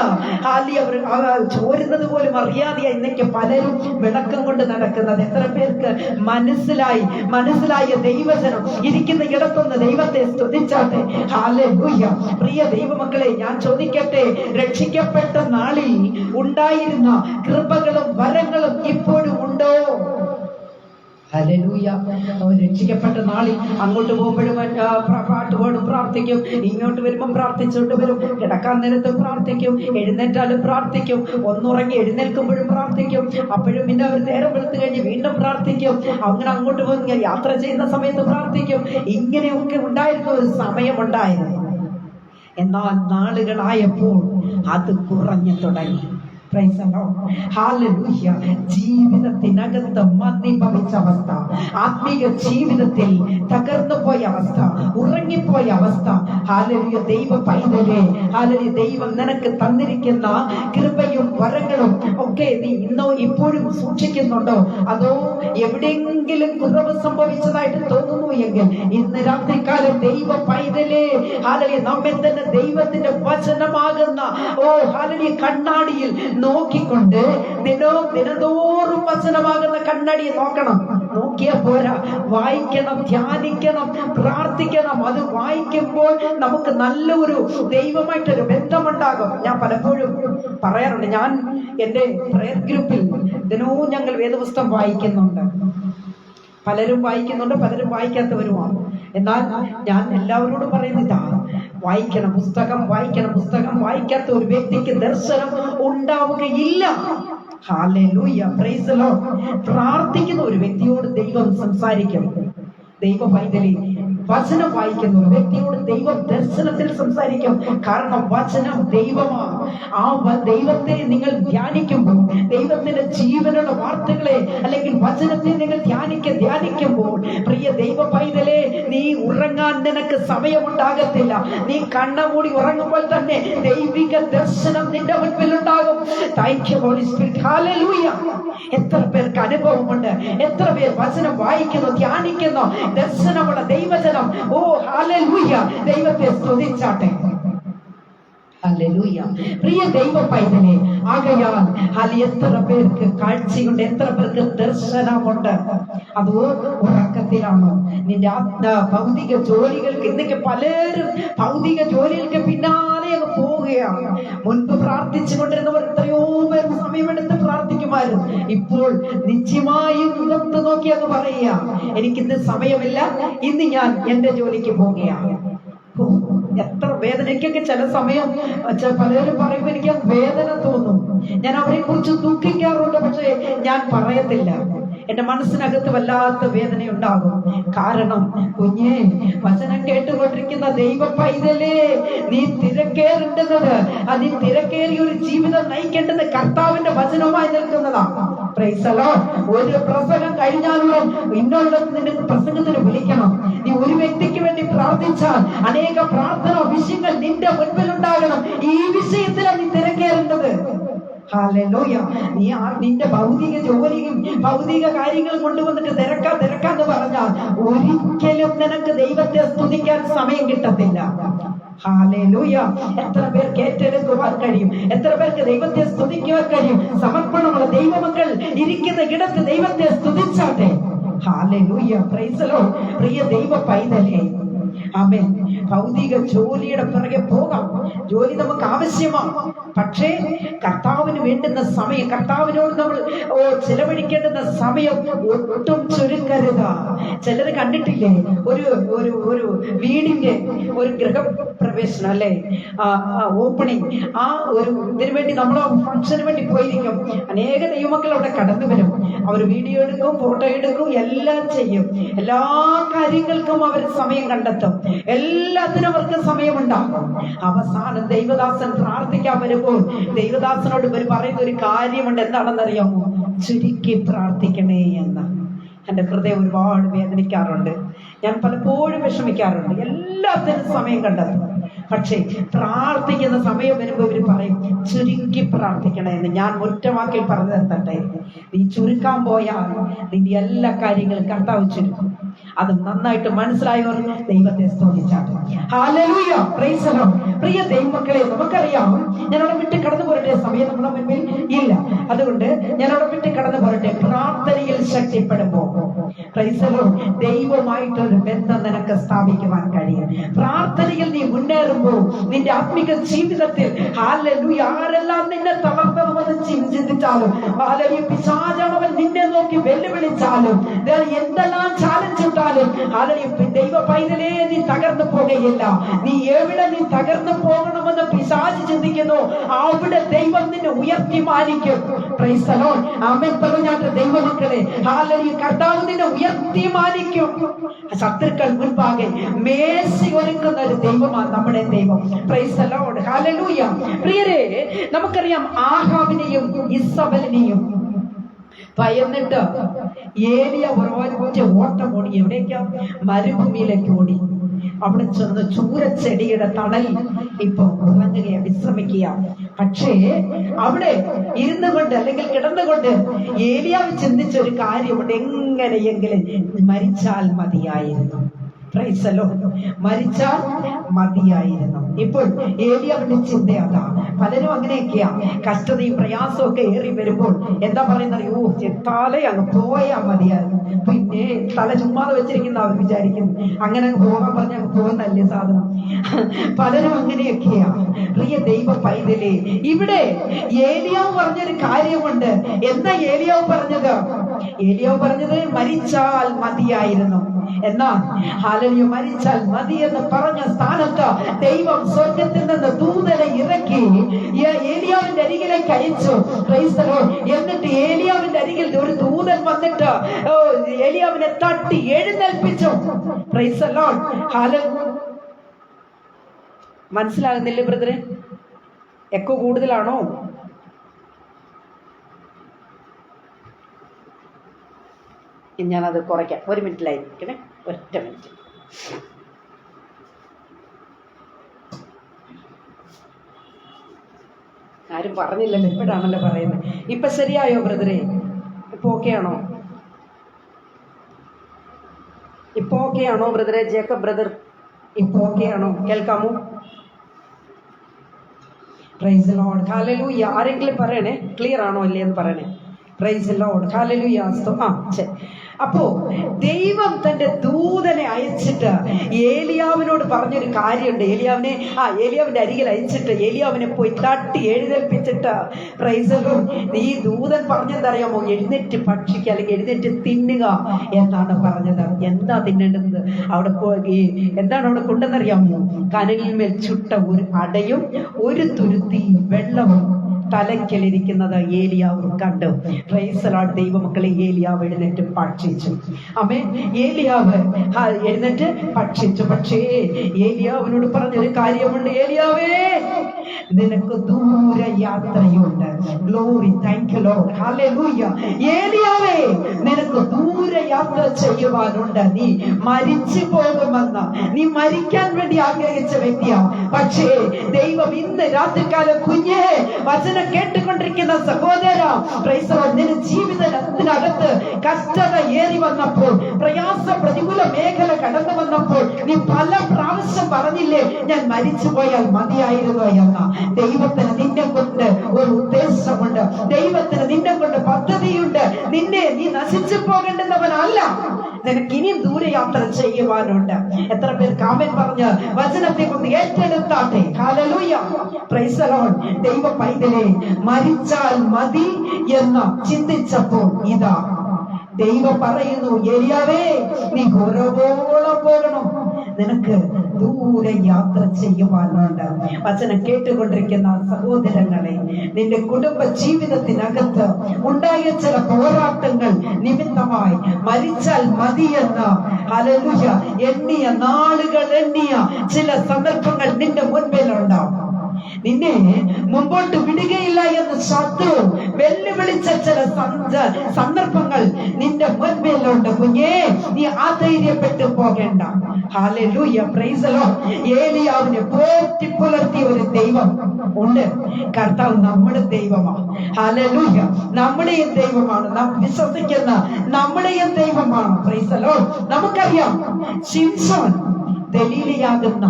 ചോരുന്നത് പോലും അറിയാതെയാ ഇന്നേക്ക് പലരും വിളക്കം കൊണ്ട് നടക്കുന്നത്. എത്ര പേർക്ക് മനസ്സിലായ ദൈവജനം ഇരിക്കുന്ന ഇടത്തുനിന്ന് ദൈവത്തെ സ്തുതിച്ചാട്ടെ. ഹല്ലേലൂയ. പ്രിയ ദൈവമക്കളെ, ഞാൻ ചോദിക്കട്ടെ, രക്ഷിക്കപ്പെട്ട നാളിൽ ഉണ്ടായിരുന്ന കൃപകളും വരങ്ങളും ഇപ്പോഴും ഉണ്ടോ? ഹല്ലേലൂയ. രക്ഷിക്കപ്പെട്ട നാളിൽ അങ്ങോട്ട് പോകുമ്പോഴും പാട്ടുപാടും പ്രാർത്ഥിക്കും, ഇങ്ങോട്ട് വരുമ്പോൾ പ്രാർത്ഥിച്ചോണ്ട് വരും, കിടക്കാൻ നേരത്ത് പ്രാർത്ഥിക്കും, എഴുന്നേറ്റാലും പ്രാർത്ഥിക്കും, ഒന്നുറങ്ങി എഴുന്നേൽക്കുമ്പോഴും പ്രാർത്ഥിക്കും, അപ്പോഴും പിന്നെ അവർ നേരം വെളുത്ത് കഴിഞ്ഞ് വീണ്ടും പ്രാർത്ഥിക്കും, അങ്ങനെ അങ്ങോട്ട് പോകുന്ന യാത്ര ചെയ്യുന്ന സമയത്ത് പ്രാർത്ഥിക്കും. ഇങ്ങനെയൊക്കെ ഉണ്ടായിരുന്ന ഒരു സമയമുണ്ടായിരുന്നു. എന്നാൽ നാളുകളായപ്പോൾ അത് കുറഞ്ഞു തുടങ്ങി. ജീവിതത്തിനകത്ത് മന്ദിഭവിച്ച അവസ്ഥ, ആത്മീക ജീവിതത്തിൽ തകർന്നു പോയ അവസ്ഥ, ഉറങ്ങിപ്പോയ അവസ്ഥ. ഹല്ലേലൂയ. ദൈവ പൈതലേ, ഹല്ലേലൂയ. ദൈവം നിനക്ക് തന്നിരിക്കുന്ന കൃപയും വരങ്ങളും ഒക്കെ നീ ഇന്നോ ഇപ്പോഴും സൂക്ഷിക്കുന്നുണ്ടോ? അതോ എവിടെയെങ്കിലും കുറവ് സംഭവിച്ചതായിട്ട് തോന്നുന്നു എങ്കിൽ ഇന്ന് രാത്രികാലം ദൈവ പൈതലേ, ഹല്ലേലൂയ, നമ്മെ തന്നെ ദൈവത്തിന്റെ വചനമാകുന്ന ഹല്ലേലൂയ കണ്ണാടിയിൽ നോക്കിക്കൊണ്ട് ദിനതോറും വചനമാകുന്ന കണ്ണാടിയെ നോക്കണം. നോക്കിയാൽ പോരാ, വായിക്കണം, ധ്യാനിക്കണം, പ്രാർത്ഥിക്കണം. അത് വായിക്കുമ്പോൾ നമുക്ക് നല്ല ഒരു ദൈവമായിട്ടൊരു ബന്ധമുണ്ടാകും. ഞാൻ പലപ്പോഴും പറയാറുണ്ട്, ഞാൻ എൻ്റെ പ്രയർ ഗ്രൂപ്പിൽ ദിനവും ഞങ്ങൾ വേദപുസ്തകം വായിക്കുന്നുണ്ട്. പലരും വായിക്കുന്നുണ്ട്, പലരും വായിക്കാത്തവരുമാണ്. എന്നാൽ ഞാൻ എല്ലാവരോടും പറയുന്നില്ല, വായിക്കണം, പുസ്തകം വായിക്കണം. പുസ്തകം വായിക്കാത്ത ഒരു വ്യക്തിക്ക് ദർശനം ഉണ്ടാവുകയില്ല. Hallelujah, praise the Lord. പ്രാർത്ഥിക്കുന്ന ഒരു വ്യക്തിയോട് ദൈവം സംസാരിക്കും. ദൈവ പൈതലേ, വചനം വായിക്കുന്ന ഒരു വ്യക്തിയോട് ദൈവം ദർശനത്തിൽ സംസാരിക്കും. കാരണം വചനം ദൈവമാണ്. ആ ദൈവത്തെ നിങ്ങൾ ധ്യാനിക്കുമ്പോൾ, ദൈവത്തിന്റെ ജീവനുള്ള വാർത്തകളെ അല്ലെങ്കിൽ വചനത്തെ നിങ്ങൾ ധ്യാനിക്കുമ്പോൾ, പ്രിയ ദൈവ പൈതലേ, നീ ഉറങ്ങാൻ നിനക്ക് സമയമുണ്ടാകത്തില്ല. നീ കണ്ണമൂടി ഉറങ്ങുമ്പോൾ തന്നെ ദൈവിക ദർശനം നിന്റെ മുൻപിലുണ്ടാകും. Thank you holy spirit. Hallelujah. എത്ര പേർക്ക് അനുഭവമുണ്ട്? എത്ര പേർ വചനം വായിക്കുന്നു, ധ്യാനിക്കുന്നു, ദർശനമുള്ള ദൈവജനം? ഓ ഹല്ലേലൂയ. ദൈവത്തെ സ്തുതിച്ചാട്ടെ. ഹല്ലേലൂയ. പ്രിയ ദൈവ പൈതലേ, ആകയാൽ എത്ര പേർക്ക് കാഴ്ചയുണ്ട്? എത്ര പേർക്ക് ദർശനമുണ്ട്? അത് ഉറക്കത്തിലാണോ? നിന്റെ ഭൗതിക ജോലികൾക്ക് ഇന്നൊക്കെ പലരും ഭൗതിക ജോലികൾക്ക് പിന്നാലെ അങ്ങ് പോവുകയാണ്. മുൻപ് പ്രാർത്ഥിച്ചു കൊണ്ടിരുന്നവർ എത്രയോ പേർ സമയമെടുത്ത് പ്രാർത്ഥിക്കുമായിരുന്നു. ഇപ്പോൾ നിശ്ചയമായും മുഖത്ത് നോക്കി അങ്ങ് പറയുക, എനിക്കിന്ന് സമയമില്ല, ഇന്ന് ഞാൻ എന്റെ ജോലിക്ക് പോവുകയാണ്. എത്ര വേദന! എനിക്കൊക്കെ ചില സമയം പലരും പറയുമ്പോൾ എനിക്ക് വേദന തോന്നും. ഞാൻ അവരെ കുറിച്ച് ദുഃഖിക്കാറുണ്ട്, പക്ഷേ ഞാൻ പറയത്തില്ല. എന്റെ മനസ്സിനകത്ത് വല്ലാത്ത വേദനയുണ്ടാകും. കാരണം കുഞ്ഞേ, വചനം കേട്ടുകൊണ്ടിരിക്കുന്ന ദൈവ പൈതലേ, നീ തിരക്കേറേണ്ടുന്നത്, നീ തിരക്കേറിയ ഒരു ജീവിതം നയിക്കേണ്ടത് കർത്താവിന്റെ വചനവുമായി നിൽക്കുന്നതാണ്. Price the Lord. ഒരു പ്രസംഗം കഴിഞ്ഞാലും ഇന്നോടത്ത് നിന്റെ പ്രസംഗത്തിന് വിളിക്കണം. നീ ഒരു വ്യക്തിക്ക് വേണ്ടി പ്രാർത്ഥിച്ചാൽ അനേക പ്രാർത്ഥന വിഷയങ്ങൾ നിന്റെ മുൻപിൽ ഉണ്ടാകണം. ഈ വിഷയത്തിലാണ് നീ തിരക്കേറേണ്ടത്. ഹല്ലേലൂയ. നീ നിന്റെ ഭൗതിക ജോലിയും ഭൗതിക കാര്യങ്ങളും കൊണ്ടുവന്നിട്ട് തിരക്കാന്ന് പറഞ്ഞാൽ ഒരിക്കലും നിനക്ക് ദൈവത്തെ സ്തുതിക്കാൻ സമയം കിട്ടത്തില്ല. ഹല്ലേലൂയ. എത്ര പേർക്ക് ഏറ്റെടുക്കുവാൻ കഴിയും? എത്ര പേർക്ക് ദൈവത്തെ സ്തുതിക്കുവാൻ കഴിയും? സമർപ്പണമുള്ള ദൈവമക്കൾ ഇരിക്കുന്ന ഇടത്ത് ദൈവത്തെ സ്തുതിച്ചാട്ടെ. Hallelujah, praise the Lord. പ്രിയ ദൈവ പൈതലേ, ആമേൻ. ഭൗതിക ജോലിയുടെ പിറകെ പോകാം. ജോലി നമുക്ക് ആവശ്യമാണ്. പക്ഷേ കർത്താവിന് വേണ്ടുന്ന സമയം, കർത്താവിനോട് നമ്മൾ ചിലവഴിക്കേണ്ടുന്ന സമയം ഒട്ടും ചുരുക്കരുത്. ചിലർ കണ്ടിട്ടില്ലേ, ഒരു വീടിന്റെ ഒരു ഗൃഹപ്രവേശനം അല്ലെ, ഓപ്പണിങ്, ആ ഒരു ഇതിനു വേണ്ടി നമ്മൾ ഫംഗ്ഷന് വേണ്ടി പോയിരിക്കും. അനേക ദൈവമക്കൾ അവിടെ കടന്നു വരും. അവർ വീഡിയോ എടുക്കും, ഫോട്ടോ എടുക്കും, എല്ലാം ചെയ്യും. എല്ലാ കാര്യങ്ങൾക്കും അവർ സമയം കണ്ടെത്തും. എല്ലാത്തിനും അവർക്ക് സമയമുണ്ടാകും. അവസാനം ദൈവദാസൻ പ്രാർത്ഥിക്കാൻ വരുമ്പോൾ ദൈവദാസനോട് ഇവർ പറയുന്ന ഒരു കാര്യമുണ്ട്. എന്താണെന്നറിയാമോ? ചുരുക്കി പ്രാർത്ഥിക്കണേ എന്ന്. എൻ്റെ ഹൃദയം ഒരുപാട് വേദനിക്കാറുണ്ട്. ഞാൻ പലപ്പോഴും വിഷമിക്കാറുണ്ട്. എല്ലാത്തിനും സമയം കണ്ടെത്തും. പക്ഷേ പ്രാർത്ഥിക്കുന്ന സമയം വരുമ്പോൾ ഇവർ പറയും ചുരുക്കി പ്രാർത്ഥിക്കണേ എന്ന്. ഞാൻ ഒറ്റ വാക്കിൽ പറഞ്ഞു തരട്ടെ, നീ ചുരുക്കാൻ പോയാൽ നിന്റെ എല്ലാ കാര്യങ്ങളും കർത്താവ് ചുരുക്കും. അത് നന്നായിട്ട് മനസ്സിലായവർ ദൈവത്തെ സ്തുതിച്ചാട്ടെ. Hallelujah, praise the Lord. പ്രിയ ദൈവമക്കളെ, നമുക്കറിയാം, ഞാൻ അവിടെ വിട്ട് കടന്നു പോരട്ടെ, സമയം നമ്മുടെ മുൻപിൽ ഇല്ല, അതുകൊണ്ട് ഞാൻ അവിടെ വിട്ട് കടന്നു പോരട്ടെ. പ്രാർത്ഥനയിൽ ശക്തിപ്പെടുമ്പോൾ പ്രൈസ് ദി ലോർഡ് ദൈവമായിട്ടൊരു ബന്ധം നിനക്ക് സ്ഥാപിക്കുവാൻ കഴിയും. പ്രാർത്ഥനയിൽ നീ മുന്നേറുമ്പോൾ നിന്റെ ആത്മിക ജീവിതത്തിൽ ഹല്ലേലൂയ ആരെല്ലാം നിന്നെ തളർത്തണമെന്ന് ചിന്തിച്ചാലും, ഹല്ലേലൂയ പിശാചാണവൻ നിന്നെ നോക്കി വെല്ലുവിളിച്ചാലും, എന്തെല്ലാം ചാലഞ്ച് ഇട്ടാലും, ഹല്ലേലൂയ ദൈവ പൈതലേ നീ തകർന്നു പോകുകയില്ല. നീ എവിടെ നീ തകർന്നു പോകണമെന്ന് പിശാച് ചിന്തിക്കുന്നു, അവിടെ ദൈവം നിന്നെ ഉയർത്തി മാനിക്കും. Praise the Lord. ആമേൻ പറഞ്ഞാട്ട് ദൈവമക്കളെ, ഹല്ലേലൂയ കർത്താവ് നിന്നെ ഉയർത്തി മാനിക്കും. ശത്രുക്കൾ മുൻപാകെ മേശ ഒരുക്കുന്ന ഒരു ദൈവമാണ് നമ്മുടെ ദൈവം. Price the Lord. ഹല്ലേലൂയ. പ്രിയരെ, നമുക്കറിയാം ആഹാബിനെയും ഇസബലിനെയും ഭയന്നിട്ട് ഏലിയ ഒരൊറ്റ ഓട്ടം ഓടി. എവിടേക്കാ? മരുഭൂമിയിലേക്ക് ഓടി. അവിടെ ചെന്ന് ചൂരച്ചെടിയുടെ തണൽ ഇപ്പൊ ഉറങ്ങുകയാ, വിശ്രമിക്കുക. പക്ഷേ അവിടെ ഇരുന്നു കൊണ്ട് അല്ലെങ്കിൽ കിടന്നുകൊണ്ട് ഏലിയാവ് ചിന്തിച്ചൊരു കാര്യമുണ്ട്, എങ്ങനെയെങ്കിലും മരിച്ചാൽ മതിയായിരുന്നു. Price the Lord. മരിച്ചാൽ മതിയായിരുന്നു. ഇപ്പോൾ ഏലിയാവിന്റെ ചിന്ത അതാ. പലരും അങ്ങനെയൊക്കെയാ, കഷ്ടതയും പ്രയാസവും ഒക്കെ ഏറി വരുമ്പോൾ എന്താ പറയുന്നത്? ഓ ചെത്താലെ അങ്ങ് പോയാ മതിയായിരുന്നു. പിന്നെ തല ചുമ്മാതെ വെച്ചിരിക്കുന്ന അവർ വിചാരിക്കുന്നു, അങ്ങനെ പോകാൻ പറഞ്ഞ പോകുന്നല്ലേ സാധനം. പലരും അങ്ങനെയൊക്കെയാ. പ്രിയ ദൈവ പൈതലേ, ഇവിടെ ഏലിയാവ് പറഞ്ഞൊരു കാര്യമുണ്ട്. എന്താ ഏലിയാവ് പറഞ്ഞത്? ഏലിയാവ് പറഞ്ഞത് മരിച്ചാൽ മതിയായിരുന്നു. എന്നാ ഹല്ലേലൂയ മരിച്ചാൽ മതി എന്ന് പറഞ്ഞ സ്ഥാനത്ത് ദൈവം സ്വർഗത്തിൽ നിന്ന് ദൂതനെ ഇറക്കി ഏലിയാവിന്റെ അരികിലേക്ക് അയച്ചു. Praise the Lord. എന്നിട്ട് ഏലിയാവിന്റെ അരികിൽ ഒരു ദൂതൻ വന്നിട്ട് ഏലിയാവിനെ തട്ടി എഴുന്നേൽപ്പിച്ചു. Praise the Lord. ഹല്ലേലൂയ. മനസ്സിലാകുന്നില്ലേ ബ്രദറെ? എക്കോ കൂടുതലാണോ? ഞാനത് കുറയ്ക്കാം. ഒരു മിനിറ്റിലായിരിക്കണേ, ഒറ്റ മിനിറ്റ്. ആരും പറഞ്ഞില്ലല്ലോ, ഇപ്പോഴാണല്ലോ പറയുന്നത്. ഇപ്പൊ ശരിയായോ ബ്രദറെ? ഇപ്പൊ ഓക്കെ ആണോ? ഇപ്പൊ ഓക്കെ ആണോ ബ്രദറെ? ജേക്കബ് ബ്രദർ ഇപ്പൊ ഓക്കെ ആണോ? കേൾക്കാമോ? Price the Lord. ഹല്ലേലൂയ. ആരെങ്കിലും പറയണേ, ക്ലിയർ ആണോ അല്ലേ എന്ന് പറയണേ. Price the Lord. ഹല്ലേലൂയ. അപ്പോ ദൈവം തന്റെ ദൂതനെ അയച്ചിട്ട് ഏലിയാവിനോട് പറഞ്ഞൊരു കാര്യമുണ്ട്. ഏലിയാവിന്റെ അരികിൽ അയച്ചിട്ട് ഏലിയാവിനെ പോയി തട്ടി എഴുന്നേൽപ്പിച്ചിട്ട്, പ്രൈസ് ദി ലോർഡ്, ഈ ദൂതൻ പറഞ്ഞെന്തറിയാമോ? എഴുന്നേറ്റ് ഭക്ഷിക്കുക, അല്ലെങ്കിൽ എഴുന്നേറ്റ് തിന്നുക എന്നാണ് പറഞ്ഞത്. എന്താ തിന്നേണ്ടത്? അവിടെ പോയി എന്താണ് അവിടെ കൊണ്ടെന്നറിയാമോ? കനലിൽ മേൽ ചുട്ട ഒരു അടയും ഒരു തുരുത്തി വെള്ളവും തലയ്ക്കലിരിക്കുന്നത് ഏലിയാവ് കണ്ടു. Price the Lord. ദൈവമക്കളെ, ഏലിയാവ് എഴുന്നേറ്റ് ഭക്ഷിച്ചു. ആമേൻ. ഏലിയാവ് എഴുന്നേറ്റ് ഭക്ഷിച്ചു. പക്ഷേ ഏലിയാവിനോട് പറഞ്ഞൊരു കാര്യമുണ്ട്. ഏലിയാവേ, നിനക്ക് ദൂര യാത്രയുണ്ട്. Glory. Thank you Lord. Hallelujah. ഏലിയാവേ, നിനക്ക് ദൂര യാത്ര ചെയ്യുവാനുണ്ട്. നീ മരിച്ചു പോകുമെന്ന്, നീ മരിക്കാൻ വേണ്ടി ആഗ്രഹിച്ച വ്യക്തിയാണ്. പക്ഷേ ദൈവം ഇന്ന് രാത്രികാലം കുഞ്ഞേ വചനം കേട്ടുകൊണ്ടിരിക്കുന്ന സഹോദര, പ്രൈസ് ദി ലോർഡ്, നിന്റെ ജീവിതത്തിനകത്ത് കഷ്ടത ഏറി വന്നപ്പോൾ, പ്രയാസ പ്രതികൂല മേഖല കടന്നു വന്നപ്പോൾ നീ പല പ്രാവശ്യം പറഞ്ഞില്ലേ, ഞാൻ മരിച്ചു പോയാൽ മതിയായിരുന്നു എന്ന. ദൈവത്തിന് നിന്നെ കൊണ്ട് ഒരു ഉദ്ദേശമുണ്ട്. ദൈവത്തിന് നിന്നെ കൊണ്ട് പദ്ധതിയുണ്ട്. നീ നശിച്ചു പോകേണ്ടുന്നവനല്ല. നിനക്ക് ഇനിയും ദൂരയാത്ര ചെയ്യുവാനുണ്ട്. എത്ര പേർ ആമേൻ പറഞ്ഞ് വചനത്തെ കൊണ്ട് ഏറ്റെടുത്താട്ടെ. ഹല്ലേലൂയ. Praise the Lord. ദൈവ പൈതലേ, മരിച്ചാൽ മതി എന്ന് ചിന്തിച്ചപ്പോൾ ഇതാ ദൈവം പറയുന്നു, ഏലിയാവേ, നീ ഘോരവോളം പോകണം. നിനക്ക് ദൂരെ യാത്ര ചെയ്യുവാനുണ്ട്. വചനം കേട്ടുകൊണ്ടിരിക്കുന്ന സഹോദരങ്ങളെ, നിന്റെ കുടുംബ ജീവിതത്തിനകത്ത് ഉണ്ടായ ചില പോരാട്ടങ്ങൾ നിമിത്തമായി മരിച്ചാൽ മതിയെന്ന് ഹല്ലേലൂയ എണ്ണിയ നാളുകൾ, എണ്ണിയ ചില സന്ദർഭങ്ങൾ നിന്റെ മുൻപിലുണ്ടാവും. നിന്നെ മുമ്പോട്ട് വിടുകയില്ല എന്ന് ശത്രു വെല്ലുവിളിച്ച ചില സന്ദർഭങ്ങൾ നിന്റെ മുൻപിലുണ്ട്. കുഞ്ഞേ, നീ ആധൈര്യപ്പെട്ടു പോകേണ്ട. Hallelujah, praise the Lord. ഏലിയാവിനെ പോറ്റി പുലർത്തിയ ഒരു ദൈവം ഉണ്ട്. കർത്താവ് നമ്മുടെ ദൈവമാണ്. ഹല്ലേലൂയ, നമ്മുടെയും ദൈവമാണ്. നാം വിശ്വസിക്കുന്ന നമ്മുടെയും ദൈവമാണ്. Price the Lord. നമുക്കറിയാം, ശിംശോൻ ദലീലയാകുന്ന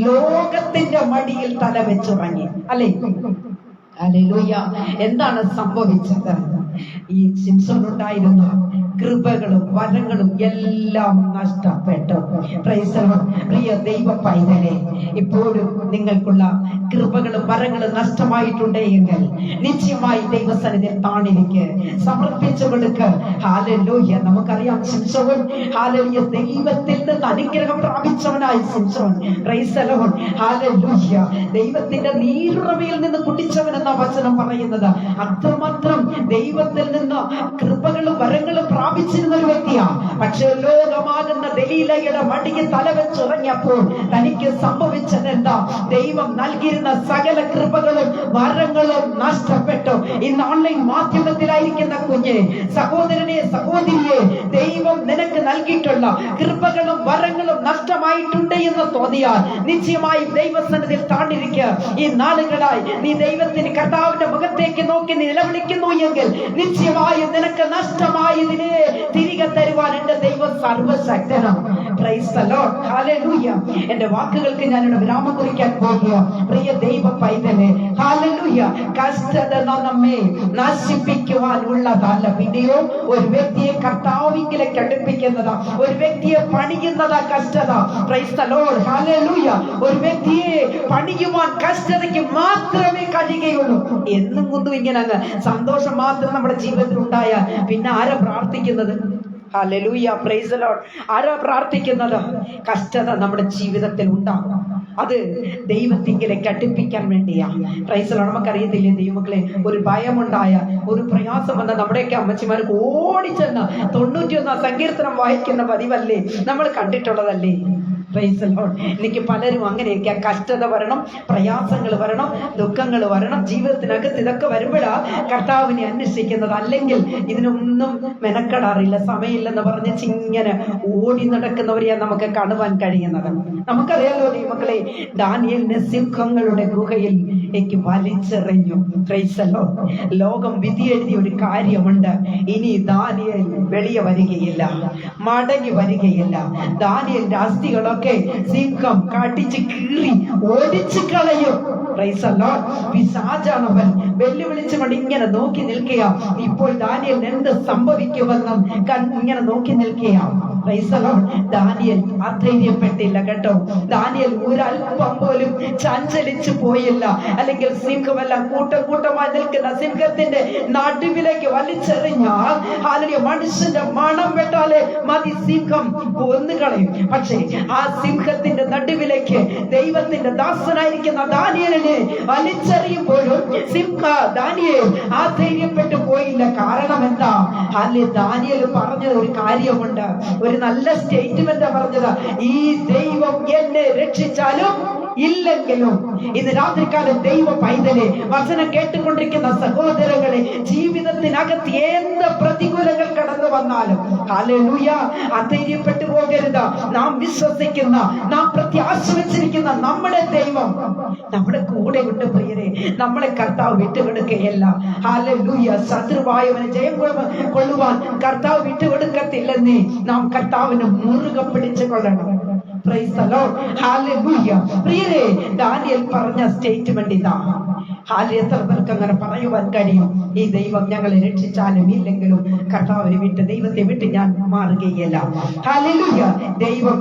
ലോകത്തിന്റെ മടിയിൽ തല വെച്ചുറങ്ങി, അല്ലേ? ഹല്ലേലൂയ. എന്താണ് സംഭവിച്ചത്? ഈ ശിംശോൻ ഉണ്ടായിരുന്ന കൃപകളും വരങ്ങളും എല്ലാം നഷ്ടപ്പെട്ടു. Price the Lord. പ്രിയ ദൈവ പൈതലേ, ഇപ്പോഴും നിങ്ങൾക്കുള്ള കൃപകളും വരങ്ങളും നഷ്ടമായിട്ടുണ്ടെങ്കിൽ നിശ്ചയമായി ദൈവസന്നിധിയിൽ താണിരിക്ക്, സമർപ്പിച്ചു കൊടുക്ക്. ഹല്ലേലൂയ. നമുക്കറിയാം, ശിംശോൻ ഹല്ലേലൂയ ദൈവത്തിൽ നിന്ന് അനുഗ്രഹം പ്രാപിച്ചവനായ ശിംശോൻ. Praise the Lord. ഹല്ലേലൂയ. ദൈവത്തിന്റെ നീരുറവയിൽ നിന്ന് കുടിച്ചവൻ എന്ന വചനം പറയുന്നത് അത്രമാത്രം ദൈവത്തിൽ നിന്ന് കൃപകളും വരങ്ങളും പ്രാപിച്ചിരുന്ന ഒരു വ്യക്തിയാണ്. പക്ഷെ ലോകമാകുന്ന ദലീലയുടെ മടിയിൽ തലവെച്ചുറങ്ങിയപ്പോൾ തനിക്ക് സംഭവിച്ചത് എന്താ? ദൈവം നൽകിയിരുന്ന സകല കൃപകളും വരങ്ങളും നഷ്ടപ്പെട്ടു. ഇന്ന് ഓൺലൈൻ മാധ്യമത്തിലായിരിക്കുന്ന കുഞ്ഞെ, സഹോദരനെ, സഹോദരിയെ, ദൈവം നിനക്ക് നൽകിയിട്ടുള്ള കൃപകളും വരങ്ങളും നഷ്ടമായിട്ടുണ്ട് എന്ന് തോന്നിയാൽ നിശ്ചയമായി ദൈവസന്നിധിയിൽ താണ്ടിരിക്കുക. ഈ നാളുകളായി നീ ദൈവത്തിന്, കർത്താവിന്റെ മുഖത്തേക്ക് നോക്കി നിലവിളിക്കുന്നു എങ്കിൽ നിശ്ചയമായും നിനക്ക് നഷ്ടമായതിനെ തിരികെ തരുവാൻ എന്റെ ദൈവം സർവശക്തനാണ്. Praise the Lord. ഹല്ലേലൂയ. എന്റെ വാക്കുകൾക്ക് ഞാനിവിടെ വിരാമം കുറിക്കാൻ പോകുക. പ്രിയ ദൈവ പൈതലേ, ഹല്ലേലൂയ. കഷ്ടത നമ്മെ നശിപ്പിക്കുവാൻ ഉള്ളതല്ല, പിന്നെയോ ഒരു വ്യക്തിയെ കർത്താവിലേക്ക് അടുപ്പിക്കുന്നതാ, ഒരു വ്യക്തിയെ പണിയുന്നതാ കഷ്ടത. Price the Lord. ഹല്ലേലൂയ. ഒരു വ്യക്തിയെ പണിയുവാൻ കഷ്ടതയ്ക്ക് മാത്രമേ കഴിയുകയുള്ളൂ. എന്നും കൊണ്ടും ഇങ്ങനെ സന്തോഷം മാത്രം നമ്മുടെ ജീവിതത്തിൽ ഉണ്ടായാൽ പിന്നെ ആരാ പ്രാർത്ഥിക്കുന്നത്? Hallelujah, praise the Lord. ആരാ പ്രാർത്ഥിക്കുന്നത്? കഷ്ടത നമ്മുടെ ജീവിതത്തിൽ ഉണ്ടാകും. അത് ദൈവത്തിങ്കിലേക്ക് അടുപ്പിക്കാൻ വേണ്ടിയാ. Price the Lord. നമുക്കറിയത്തില്ലേ ദൈവമക്കളെ, ഒരു ഭയമുണ്ടായ, ഒരു പ്രയാസം വന്ന നമ്മുടെയൊക്കെ അമ്മച്ചിമാർക്ക് ഓടിച്ചെന്ന് 91 സങ്കീർത്തനം വായിക്കുന്ന പതിവല്ലേ നമ്മൾ കണ്ടിട്ടുള്ളതല്ലേ? Price the Lord. എനിക്ക് പലരും അങ്ങനെയൊക്കെ കഷ്ടത വരണം, പ്രയാസങ്ങൾ വരണം, ദുഃഖങ്ങൾ വരണം, ജീവിതത്തിനകത്ത് ഇതൊക്കെ വരുമ്പോഴാ കർത്താവിനെ അന്വേഷിക്കുന്നത്. അല്ലെങ്കിൽ ഇതിനൊന്നും മെനക്കെടാറില്ല, സമയമില്ലെന്ന് പറഞ്ഞ് ഇങ്ങനെ ഓടി നടക്കുന്നവരെയാ നമുക്ക് കാണുവാൻ കഴിയുന്നത്. നമുക്കറിയാലോ ദൈവമക്കളെ, ദാനിയേലിനെ സിംഹങ്ങളുടെ ഗുഹയിൽ വലിച്ചെറിഞ്ഞു. Price the Lord. ലോകം വിധി എഴുതിയ ഒരു കാര്യമുണ്ട്, ഇനി ദാനിയേൽ വെളിയെ വരികയില്ല, മടങ്ങി വരികയില്ല. ദാനിയേലിന്റെ അസ്ഥികളൊക്കെ സിംഹം കടിച്ച് കീറി ഓടിച്ചു കളയും. Praise the lord. പിശാചാണവൻ വെല്ലുവിളിച്ചുകൊണ്ട് ഇങ്ങനെ നോക്കി നിൽക്കുക. ഇപ്പോൾ ദാനിയേൽ എന്ത് സംഭവിക്കുമെന്നും ഇങ്ങനെ നോക്കി നിൽക്കുക. Price the Lord. ദാനിയേൽ അധൈര്യപ്പെട്ടില്ല കേട്ടോ. ദാനിയേൽ ഒരല്പം പോലും ചഞ്ചലിച്ചു പോയില്ല. അല്ലെങ്കിൽ സിംഹമെല്ലാം കൂട്ടമായി നിൽക്കുന്ന സിംഹത്തിന്റെ നടുവിലേക്ക് വലിച്ചെറിഞ്ഞാൽ ഹല്ലേലൂയ മനുഷ്യന്റെ മണം വെട്ടാലെ മതി, സിംഹം കൊന്നുകളയും. പക്ഷേ ആ സിംഹത്തിന്റെ നടുവിലേക്ക് ദൈവത്തിന്റെ ദാസനായിരിക്കുന്ന ദാനിയേലിനെ വലിച്ചെറിയുമ്പോഴും ദാനിയേൽ ആധൈര്യപ്പെട്ടു പോയില്ല. കാരണം എന്താ? ഹല്ലേലൂയ. ദാനിയേൽ പറഞ്ഞ ഒരു കാര്യമുണ്ട്, ഒരു നല്ല സ്റ്റേറ്റ്മെന്റ് പറഞ്ഞത്, ഈ ദൈവം എന്നെ രക്ഷിച്ചാലും ഇല്ലെങ്കിലും. ഇന്ന് രാത്രികാലം ദൈവ പൈതലെ, വചനം കേട്ടുകൊണ്ടിരിക്കുന്ന സഹോദരങ്ങളെ, ജീവിതത്തിനകത്ത് എന്ത് പ്രതികൂലങ്ങൾ കടന്നു വന്നാലും ഹല്ലേലൂയ അധൈര്യപ്പെട്ടു പോകരുത്. നാം വിശ്വസിക്കുന്ന, നാം പ്രത്യാശ വെച്ചിരിക്കുന്ന നമ്മുടെ ദൈവം നമ്മുടെ കൂടെ ഉണ്ട് പ്രിയരെ. നമ്മളെ കർത്താവ് വിട്ടുകൊടുക്കുകയല്ല. ഹല്ലേലൂയ. ശത്രുവായവനെ ജയം കൊള്ളുവാൻ കർത്താവ് വിട്ടുകൊടുക്കത്തില്ലെന്നേ നാം കർത്താവിനെ മുറുകെ പിടിച്ചു കൊള്ളണം. Price the Lord. ഹല്ലേലൂയ. പ്രിയരെ, ദാനിയേൽ പറഞ്ഞ സ്റ്റേറ്റ്മെന്റ് ഇതാ. എത്ര പേർക്ക് അങ്ങനെ പറയുവാൻ കഴിയും? ഈ ദൈവം ഞങ്ങളെ രക്ഷിച്ചാലും ഇല്ലെങ്കിലും കർത്താവിനെ വിട്ട്, ദൈവത്തെ വിട്ട് ഞാൻ മാറുകയില്ല. ഹല്ലേലൂയ. ദൈവം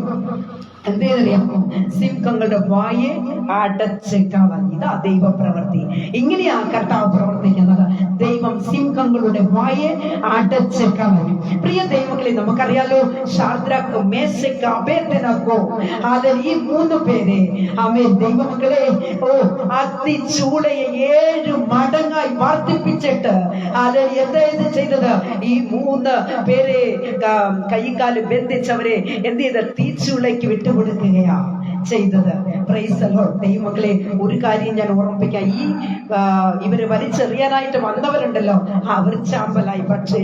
എന്തേറിയാമോ? സിംഹങ്ങളുടെ വായെ അടച്ച് കളഞ്ഞു. ഇതാ ദൈവ പ്രവൃത്തി. ഇങ്ങനെയാ കർത്താവ് പ്രവർത്തിക്കുന്നത്. ദൈവം സിംഹങ്ങളുടെ വായെ അടച്ച് കളഞ്ഞു. പ്രിയ ദൈവങ്ങളെ, നമുക്കറിയാലോ, ശദ്രക്ക്, മേശക്ക്, അബേദ്നെഗോ, ഈ 3 പേരെ ദൈവമക്കളെ അഗ്നിച്ചൂളയെ 7 മടങ്ങായി വർദ്ധിപ്പിച്ചിട്ട് എന്താ ഇത് ചെയ്തത്? ഈ 3 പേരെ കൈകാല് ബന്ധിച്ചവരെ എന്ത് ചെയ്ത? തീച്ചൂളയ്ക്ക് വിട്ടുകൊടുക്കുകയാ. ചെയ്തത്. Price the Lord. ദൈവമക്കളെ, ഒരു കാര്യം ഞാൻ ഓർമ്മിപ്പിക്കാം. ഇവര് വലിച്ചെറിയാനായിട്ട് വന്നവരുണ്ടല്ലോ, അവർ ചാമ്പലായി. പക്ഷേ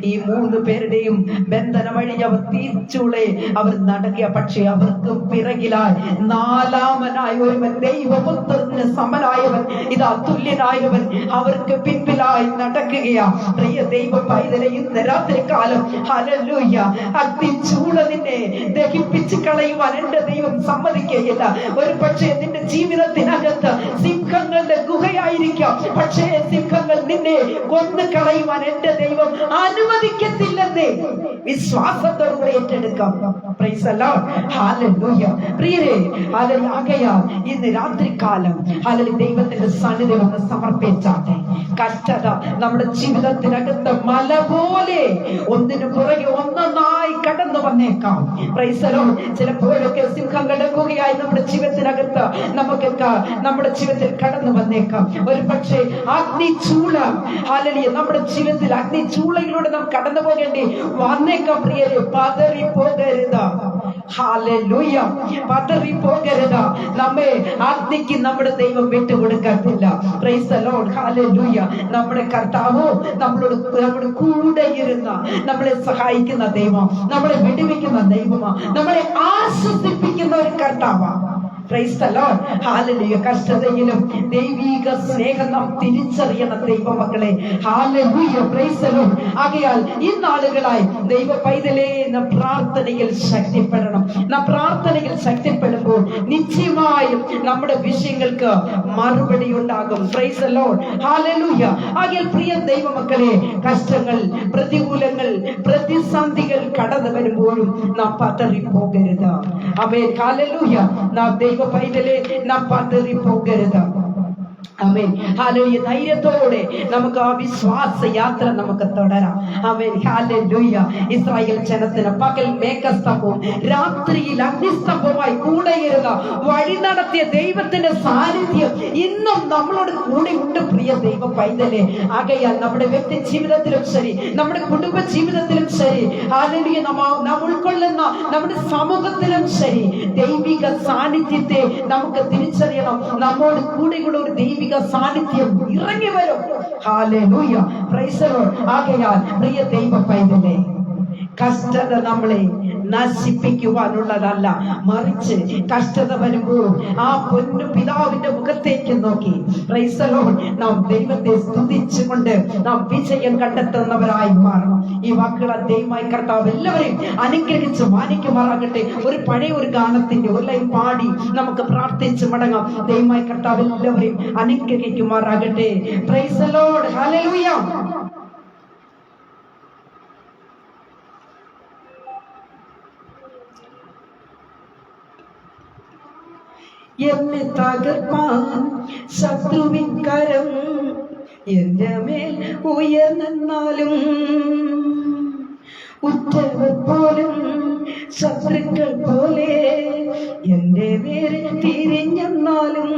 ഈ 3 പേരുടെയും ബന്ധനം വഴി അവർ തീർച്ചൂളെ അവർ നടക്കുക. പക്ഷേ അവർക്ക് പിറകിലായി 4-ാമനായ ഒരുവൻ, ദൈവപുത്രന് സമനായവൻ, ഇത് അതുല്യനായവൻ അവർക്ക് പിൻപിലായി നടക്കുകയാ. പ്രിയ ദൈവ പൈതലെ, ഇന്ന് രാത്രി കാലം ഹല്ലേലൂയ, അഗ്നിച്ചൂള നിന്നെ ദഹിപ്പിച്ച് കളയുവാൻ എന്റെ ദൈവം സമ്മതിക്കുകയില്ല. ഒരു പക്ഷേ നിന്റെ ജീവിതത്തിനകത്ത് സിംഹങ്ങളുടെ ഗുഹയായിരിക്കാം, പക്ഷേ സിംഹങ്ങൾ നിന്നെ കൊന്നു കളയുവാൻ എന്റെ ദൈവം അനുവദിക്കത്തില്ലെന്നേ വിശ്വാസത്തോടുകൂടി ഏറ്റെടുക്കാം. Praise the Lord. ഹല്ലേലൂയ. പ്രിയരേ, ആകയാൽ ഇന്ന് രാത്രികാലം ഹല്ലേലൂയ ദൈവത്തിന്റെ സന്നിധി ഒന്ന് സമർപ്പിച്ചാട്ടെ. കഷ്ടത നമ്മുടെ ജീവിതത്തിനകത്ത് മല പോലെ ഒന്നിനു പുറകെ ഒന്നൊന്നായി കടന്നു വന്നേക്കാം. Price the Lord. ചിലപ്പോഴൊക്കെ സിംഹങ്ങളുടെ ഗുഹയായി നമ്മുടെ ജീവിതത്തിനകത്ത് നമ്മുടെ ജീവിതത്തിൽ കടന്നു വന്നേക്കാം. ഒരു പക്ഷേ അഗ്നിച്ചൂള ഹല്ലേലൂയ നമ്മുടെ ജീവിതത്തിൽ അഗ്നിച്ചൂളയിലൂടെ നാം കടന്നു പോകേണ്ടി വന്നേക്കാം. പ്രിയരെ, പതറി പോകരുത്. ഹല്ലേലൂയ, പതറി പോകരുത്. നമ്മെ അഗ്നിക്ക് നമ്മുടെ ദൈവം വിട്ടുകൊടുക്കത്തില്ല. Praise the Lord. ഹല്ലേലൂയ. നമ്മുടെ കർത്താവ് നമ്മുടെ കൂടെ ഇരുന്ന നമ്മളെ സഹായിക്കുന്ന ദൈവം, നമ്മളെ വിടുവിക്കുന്ന ദൈവമാ, നമ്മളെ ആശ്വസിപ്പിക്കുന്ന ഒരു കർത്താവാ. Praise the Lord. ഹല്ലേലൂയ. കഷ്ടതയിലും ദൈവിക സ്നേഹം നാം തിരിച്ചറിയണം ദൈവമക്കളെ. ഹല്ലേലൂയ. Praise the lord. ആകയാൽ ഈ നാളുകളായി ദൈവ പൈതലേ, നാം പ്രാർത്ഥനയിൽ ശക്തിപ്പെടണം. നാം പ്രാർത്ഥനയിൽ ശക്തിപ്പെടുമ്പോൾ നിശ്ചയമായും നമ്മുടെ വിഷയങ്ങൾക്ക് മറുപടി ഉണ്ടാകും. Price the Lord. ഹല്ലേലൂയ. ആകയാൽ പ്രിയ ദൈവമക്കളെ, കഷ്ടങ്ങൾ, പ്രതികൂലങ്ങൾ, പ്രതിസന്ധികൾ കടന്നു വരുമ്പോഴും നാം പതറി പോകരുത്. ആമേൻ. ഹല്ലേലൂയ. നാം ദൈവ പൈതലേ, നാം പതറി പോകരുത്. ആമേൻ. ഹല്ലേലൂയ. ധൈര്യത്തോടെ നമുക്ക് ആ വിശ്വാസ യാത്ര നമുക്ക് തുടരാം. ആമേൻ. ഹല്ലേലൂയ. ഇസ്രായേൽ ജനത്തിന് പകൽ മേഘസ്തംഭവും രാത്രിയിൽ അഗ്നിസ്തംഭവുമായി കൂടെയിരുന്ന വഴി നടത്തിയ ദൈവത്തിന്റെ സാന്നിധ്യം ഇന്നും നമ്മളോട് കൂടെ ഉണ്ട്. പ്രിയ ദൈവ പൈതലേ, ആകയാൽ നമ്മുടെ വ്യക്തി ജീവിതത്തിലും ശരി, നമ്മുടെ കുടുംബ ജീവിതത്തിലും ശരി, ഹല്ലേലൂയ, നാം ഉൾക്കൊള്ളുന്ന നമ്മുടെ സമൂഹത്തിലും ശരി, ദൈവിക സാന്നിധ്യത്തെ നമുക്ക് തിരിച്ചറിയണം. നമ്മോട് കൂടെയുള്ള ഒരു ദൈവിക സാന്നിധ്യം ഇറങ്ങി വരും. ഹല്ലേലൂയ. Praise the lord. ആകയാൽ പ്രിയ ദൈവ പൈതലേ, കഷ്ടത നമ്മളെ നശിപ്പിക്കുവാനുള്ളതല്ല, മറിച്ച് കഷ്ടത വരുമ്പോൾ ആ പൊന്നു പിതാവിന്റെ മുഖത്തേക്ക് നോക്കി പ്രൈസ് ദി ലോർഡ് നാം ദൈവത്തെ സ്തുതിച്ചുകൊണ്ട് നാം വിജയം കണ്ടെത്തുന്നവരായി മാറണം. ഈ വാക്കുകൾ ദൈവമായി കർത്താവ് എല്ലാവരെയും അനുഗ്രഹിച്ച് മാനിക്കുമാറാകട്ടെ. ഒരു പഴയ ഒരു ഗാനത്തിന്റെ ഒരു ലൈൻ പാടി നമുക്ക് പ്രാർത്ഥിച്ച് മടങ്ങാം. ദൈവമായി കർത്താവ് എല്ലാവരെയും അനുഗ്രഹിക്കുമാറാകട്ടെ. Price the Lord. ഹല്ലേലൂയ. എന്നെ തകർപ്പാൻ ശത്രുവിൻ കരം എന്റെ മേൽ ഉയർന്നാലും, ഉറ്റവർ പോലും ശത്രുക്കൾ പോലെ എന്റെ നേരെ തിരിഞ്ഞെന്നാലും,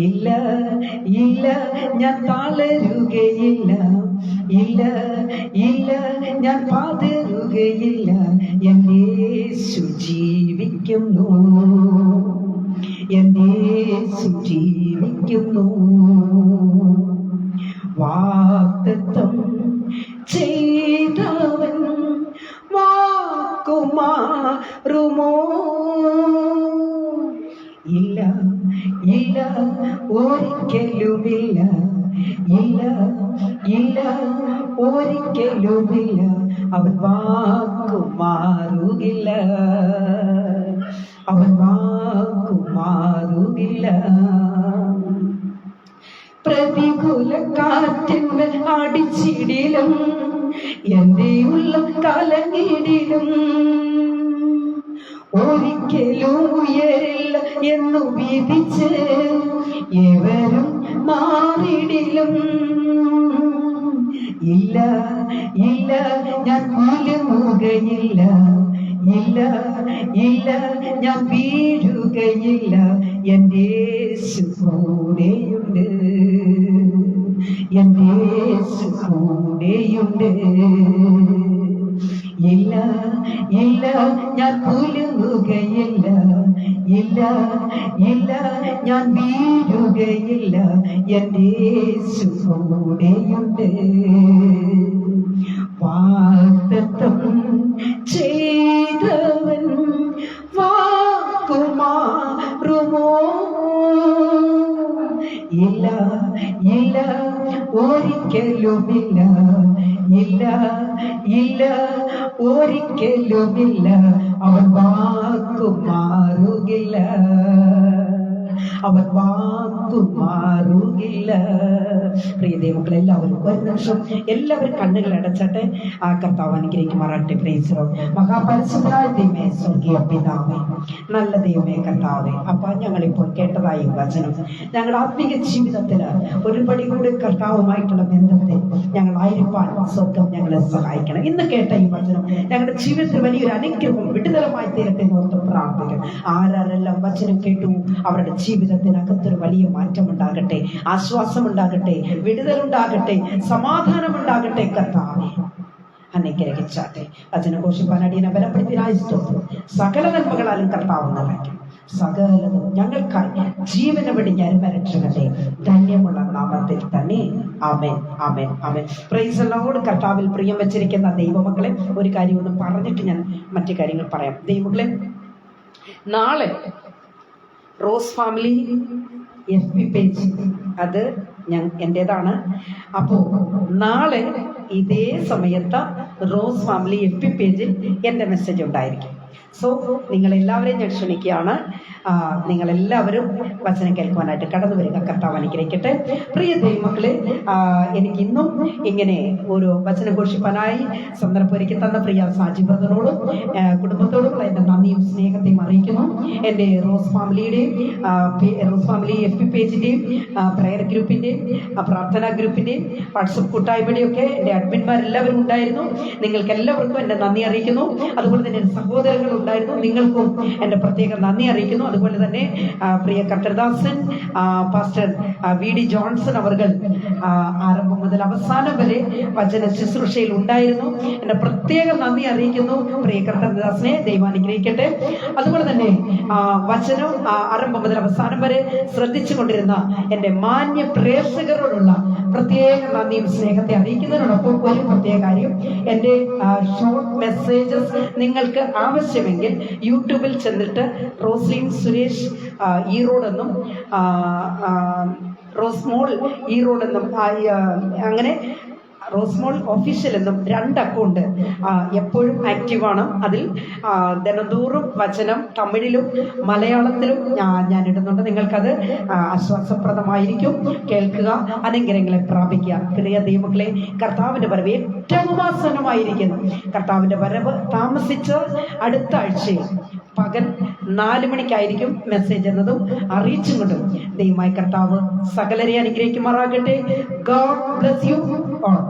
ഇല്ല ഇല്ല ഞാൻ തളരുകയില്ല, ഇല്ല ഇല്ല ഞാൻ പതറുകയില്ല. എന്റെ യേശു ജീവിക്കുന്നു, എന്റെ യേശു ജീവിക്കുന്നു. വാഗ്ദത്തം ചെയ്തവൻ വാക്കുമാറുമോ? ഇല്ല ഇല്ല ഒരിക്കലുമില്ല, ഇല്ല ഇല്ല ഒരിക്കലുമില്ല. അവൻ വാക്കുമാറുകില്ല, അവൻ വാക്കുമാറുകില്ല. പ്രതികൂല കാറ്റിന് അടിച്ചിടിലും എന്റെ ഉള്ളം കലങ്ങിടിലും, ഒരിക്കലും ഉയരില്ല എന്നു വിധിച്ച് എവരും മാറിടിലും, ഇല്ല ഇല്ല ഞാൻ കുലുങ്ങുകയില്ല, ഇല്ല ഇല്ല ഞാൻ വീഴുകയില്ല. എന്റെ യേശു കൂടെയുണ്ട്, എന്റെ യേശു കൂടെയുണ്ട്. ഇല്ല ഇല്ല ഞാൻ കുലുങ്ങുകയില്ല, ഇല്ല ഇല്ല ഞാൻ വീഴുകയില്ല, എൻ്റെ യേശു കൂടെയുണ്ട്. വാഗ്ദത്തം ചെയ്തവൻ വാക്കുമാറുമോ? ഇല്ല ഇല്ല ഒരിക്കലുമില്ല, ഇല്ല ഇല്ല ഒരിക്കലുമില്ല, അവൻ വാക്കുമാറുകില്ല, അവൻ വാക്കുമാറുകില്ല. പ്രിയ ദൈവമക്കളെ, എല്ലാവരും ഒരു നിമിഷം എല്ലാവരും കണ്ണുകൾ അടച്ചട്ടെ. ആ കർത്താവ് അനുഗ്രഹിക്കുമാറാകട്ടെ. Price the Lord. മഹാപരിശുദ്ധനായ ദൈവമേ, സ്വർഗീയ പിതാവേ, നല്ല ദൈവമേ കർത്താവേ, അപ്പ ഞങ്ങളിപ്പോൾ കേട്ടതായി വചനം ഞങ്ങളുടെ ആത്മീക ജീവിതത്തിന് ഒരുപടി കൂടി കർത്താവുമായിട്ടുള്ള ബന്ധത്തെ ഞങ്ങളായിരിക്കാൻ സ്വർഗം ഞങ്ങളെ സഹായിക്കണം. ഇന്ന് കേട്ട ഈ വചനം ഞങ്ങളുടെ ജീവിതത്തിൽ വലിയൊരു അനുഗ്രഹവും വിടുതലമായി തീരട്ടെ ഓർത്ത് പ്രാർത്ഥിക്കണം. ആരെല്ലാം വചനം കേട്ടു അവരുടെ ജീവിതത്തിനകത്തൊരു വലിയ മാറ്റം ഉണ്ടാകട്ടെ, ആശ്വാസം ഉണ്ടാകട്ടെ, വിടുതലുണ്ടാകട്ടെ, സമാധാനമുണ്ടാകട്ടെ. കർത്താവേ അനുഗ്രഹിച്ചാട്ടെ. വചനം ഘോഷിപ്പാൻ അടിയനെ ബലപ്പെടുത്തിനായി സ്തോത്രം. സകല നന്മകളാലും കർത്താവ് നിറയ്ക്കും. സകലതും ഞങ്ങൾക്കായി ജീവന വെടിഞ്ഞ അരുമരക്ഷകന്റെ ധന്യമുള്ള നാമത്തിൽ തന്നെ. ആമേൻ, ആമേൻ, ആമേൻ. Praise the Lord. കർത്താവിൽ പ്രിയം വെച്ചിരിക്കുന്ന ദൈവമക്കളെ, ഒരു കാര്യം ഒന്ന് പറഞ്ഞിട്ട് ഞാൻ മറ്റു കാര്യങ്ങൾ പറയാം. ദൈവമക്കളെ, നാളെ റോസ് ഫാമിലി FB പേജ് അത് എൻ്റെതാണ്. അപ്പോൾ നാളെ ഇതേ സമയത്ത് റോസ് ഫാമിലി FB പേജിൽ എൻ്റെ മെസ്സേജ് ഉണ്ടായിരിക്കും. സോ നിങ്ങളെല്ലാവരെയും ഞാൻ ക്ഷണിക്കുകയാണ്. നിങ്ങളെല്ലാവരും വചനം കേൾക്കുവാനായിട്ട് കടന്നു വരിക. കർത്താവ് അനുഗ്രഹിക്കട്ടെ. പ്രിയ ദൈവമക്കളെ, എനിക്ക് ഇന്നും ഇങ്ങനെ ഒരു വചനം ഘോഷിപ്പാനായി സന്ദർഭം ഒരുക്കി തന്ന പ്രിയ സാജി ബ്രദറിനോടും കുടുംബത്തോടുമുള്ള എൻ്റെ നന്ദിയും സ്നേഹത്തെയും അറിയിക്കുന്നു. എൻ്റെ റോസ് ഫാമിലിയുടെയും റോസ് ഫാമിലി FB പേജിൻ്റെയും പ്രയർ ഗ്രൂപ്പിൻ്റെയും പ്രാർത്ഥനാ ഗ്രൂപ്പിൻ്റെയും വാട്സപ്പ് കൂട്ടായ്മയുടെയും ഒക്കെ എൻ്റെ അഡ്മിന്മാരെല്ലാവരും ഉണ്ടായിരുന്നു. നിങ്ങൾക്ക് എല്ലാവർക്കും എൻ്റെ നന്ദി അറിയിക്കുന്നു. അതുപോലെ തന്നെ എൻ്റെ സഹോദരങ്ങൾ ഉണ്ടായിരുന്നു, നിങ്ങൾക്കും എൻ്റെ പ്രത്യേക നന്ദി അറിയിക്കുന്നു. അതുപോലെ തന്നെ പ്രിയ കർത്തൃദാസൻ പാസ്റ്റർ VD ജോൺസൺ അവർ ആരംഭം മുതൽ അവസാനം വരെ വചന ശുശ്രൂഷയിൽ ഉണ്ടായിരുന്നു. എൻ്റെ പ്രത്യേക നന്ദി അറിയിക്കുന്നു. പ്രിയ കർത്തൃദാസനെ ദൈവം അനുഗ്രഹിക്കട്ടെ. അതുപോലെ തന്നെ വചനം ആരംഭം മുതൽ അവസാനം വരെ ശ്രദ്ധിച്ചു കൊണ്ടിരുന്ന എൻ്റെ മാന്യ പ്രേക്ഷകരോടുള്ള പ്രത്യേക നന്ദിയും സ്നേഹത്തെ അറിയിക്കുന്നതിനോടൊപ്പം ഒരു പ്രത്യേക കാര്യം, എൻ്റെ ഷോർട്ട് മെസ്സേജസ് നിങ്ങൾക്ക് ആവശ്യമെങ്കിൽ യൂട്യൂബിൽ ചെന്നിട്ട് റോസ്ലിൻ സുരേഷ് ഈറോഡെന്നും റോസ്മോൾ ഈറോഡെന്നും അങ്ങനെ റോസ്മോൾ ഒഫീഷ്യൽ എന്നും 2 അക്കൗണ്ട് എപ്പോഴും ആക്റ്റീവാണ്. അതിൽ ദിനംതോറും വചനം തമിഴിലും മലയാളത്തിലും ഞാൻ ഇടുന്നുണ്ട്. നിങ്ങൾക്കത് ആശ്വാസപ്രദമായിരിക്കും. കേൾക്കുക, അനുഗ്രഹങ്ങളെ പ്രാപിക്കുക. പ്രിയ ദൈവമക്കളെ, കർത്താവിൻ്റെ വരവ് ഏറ്റവും ആസന്നമായിരിക്കുന്നു. കർത്താവിൻ്റെ വരവ് താമസിച്ച് അടുത്ത ആഴ്ചയിൽ പകൽ 4 മണിക്കായിരിക്കും മെസ്സേജ് എന്നതും അറിയിച്ചും കൊണ്ടും ദൈവമായ കർത്താവ് സകലരെ അനുഗ്രഹിക്കുമാറാകട്ടെ. God bless you all.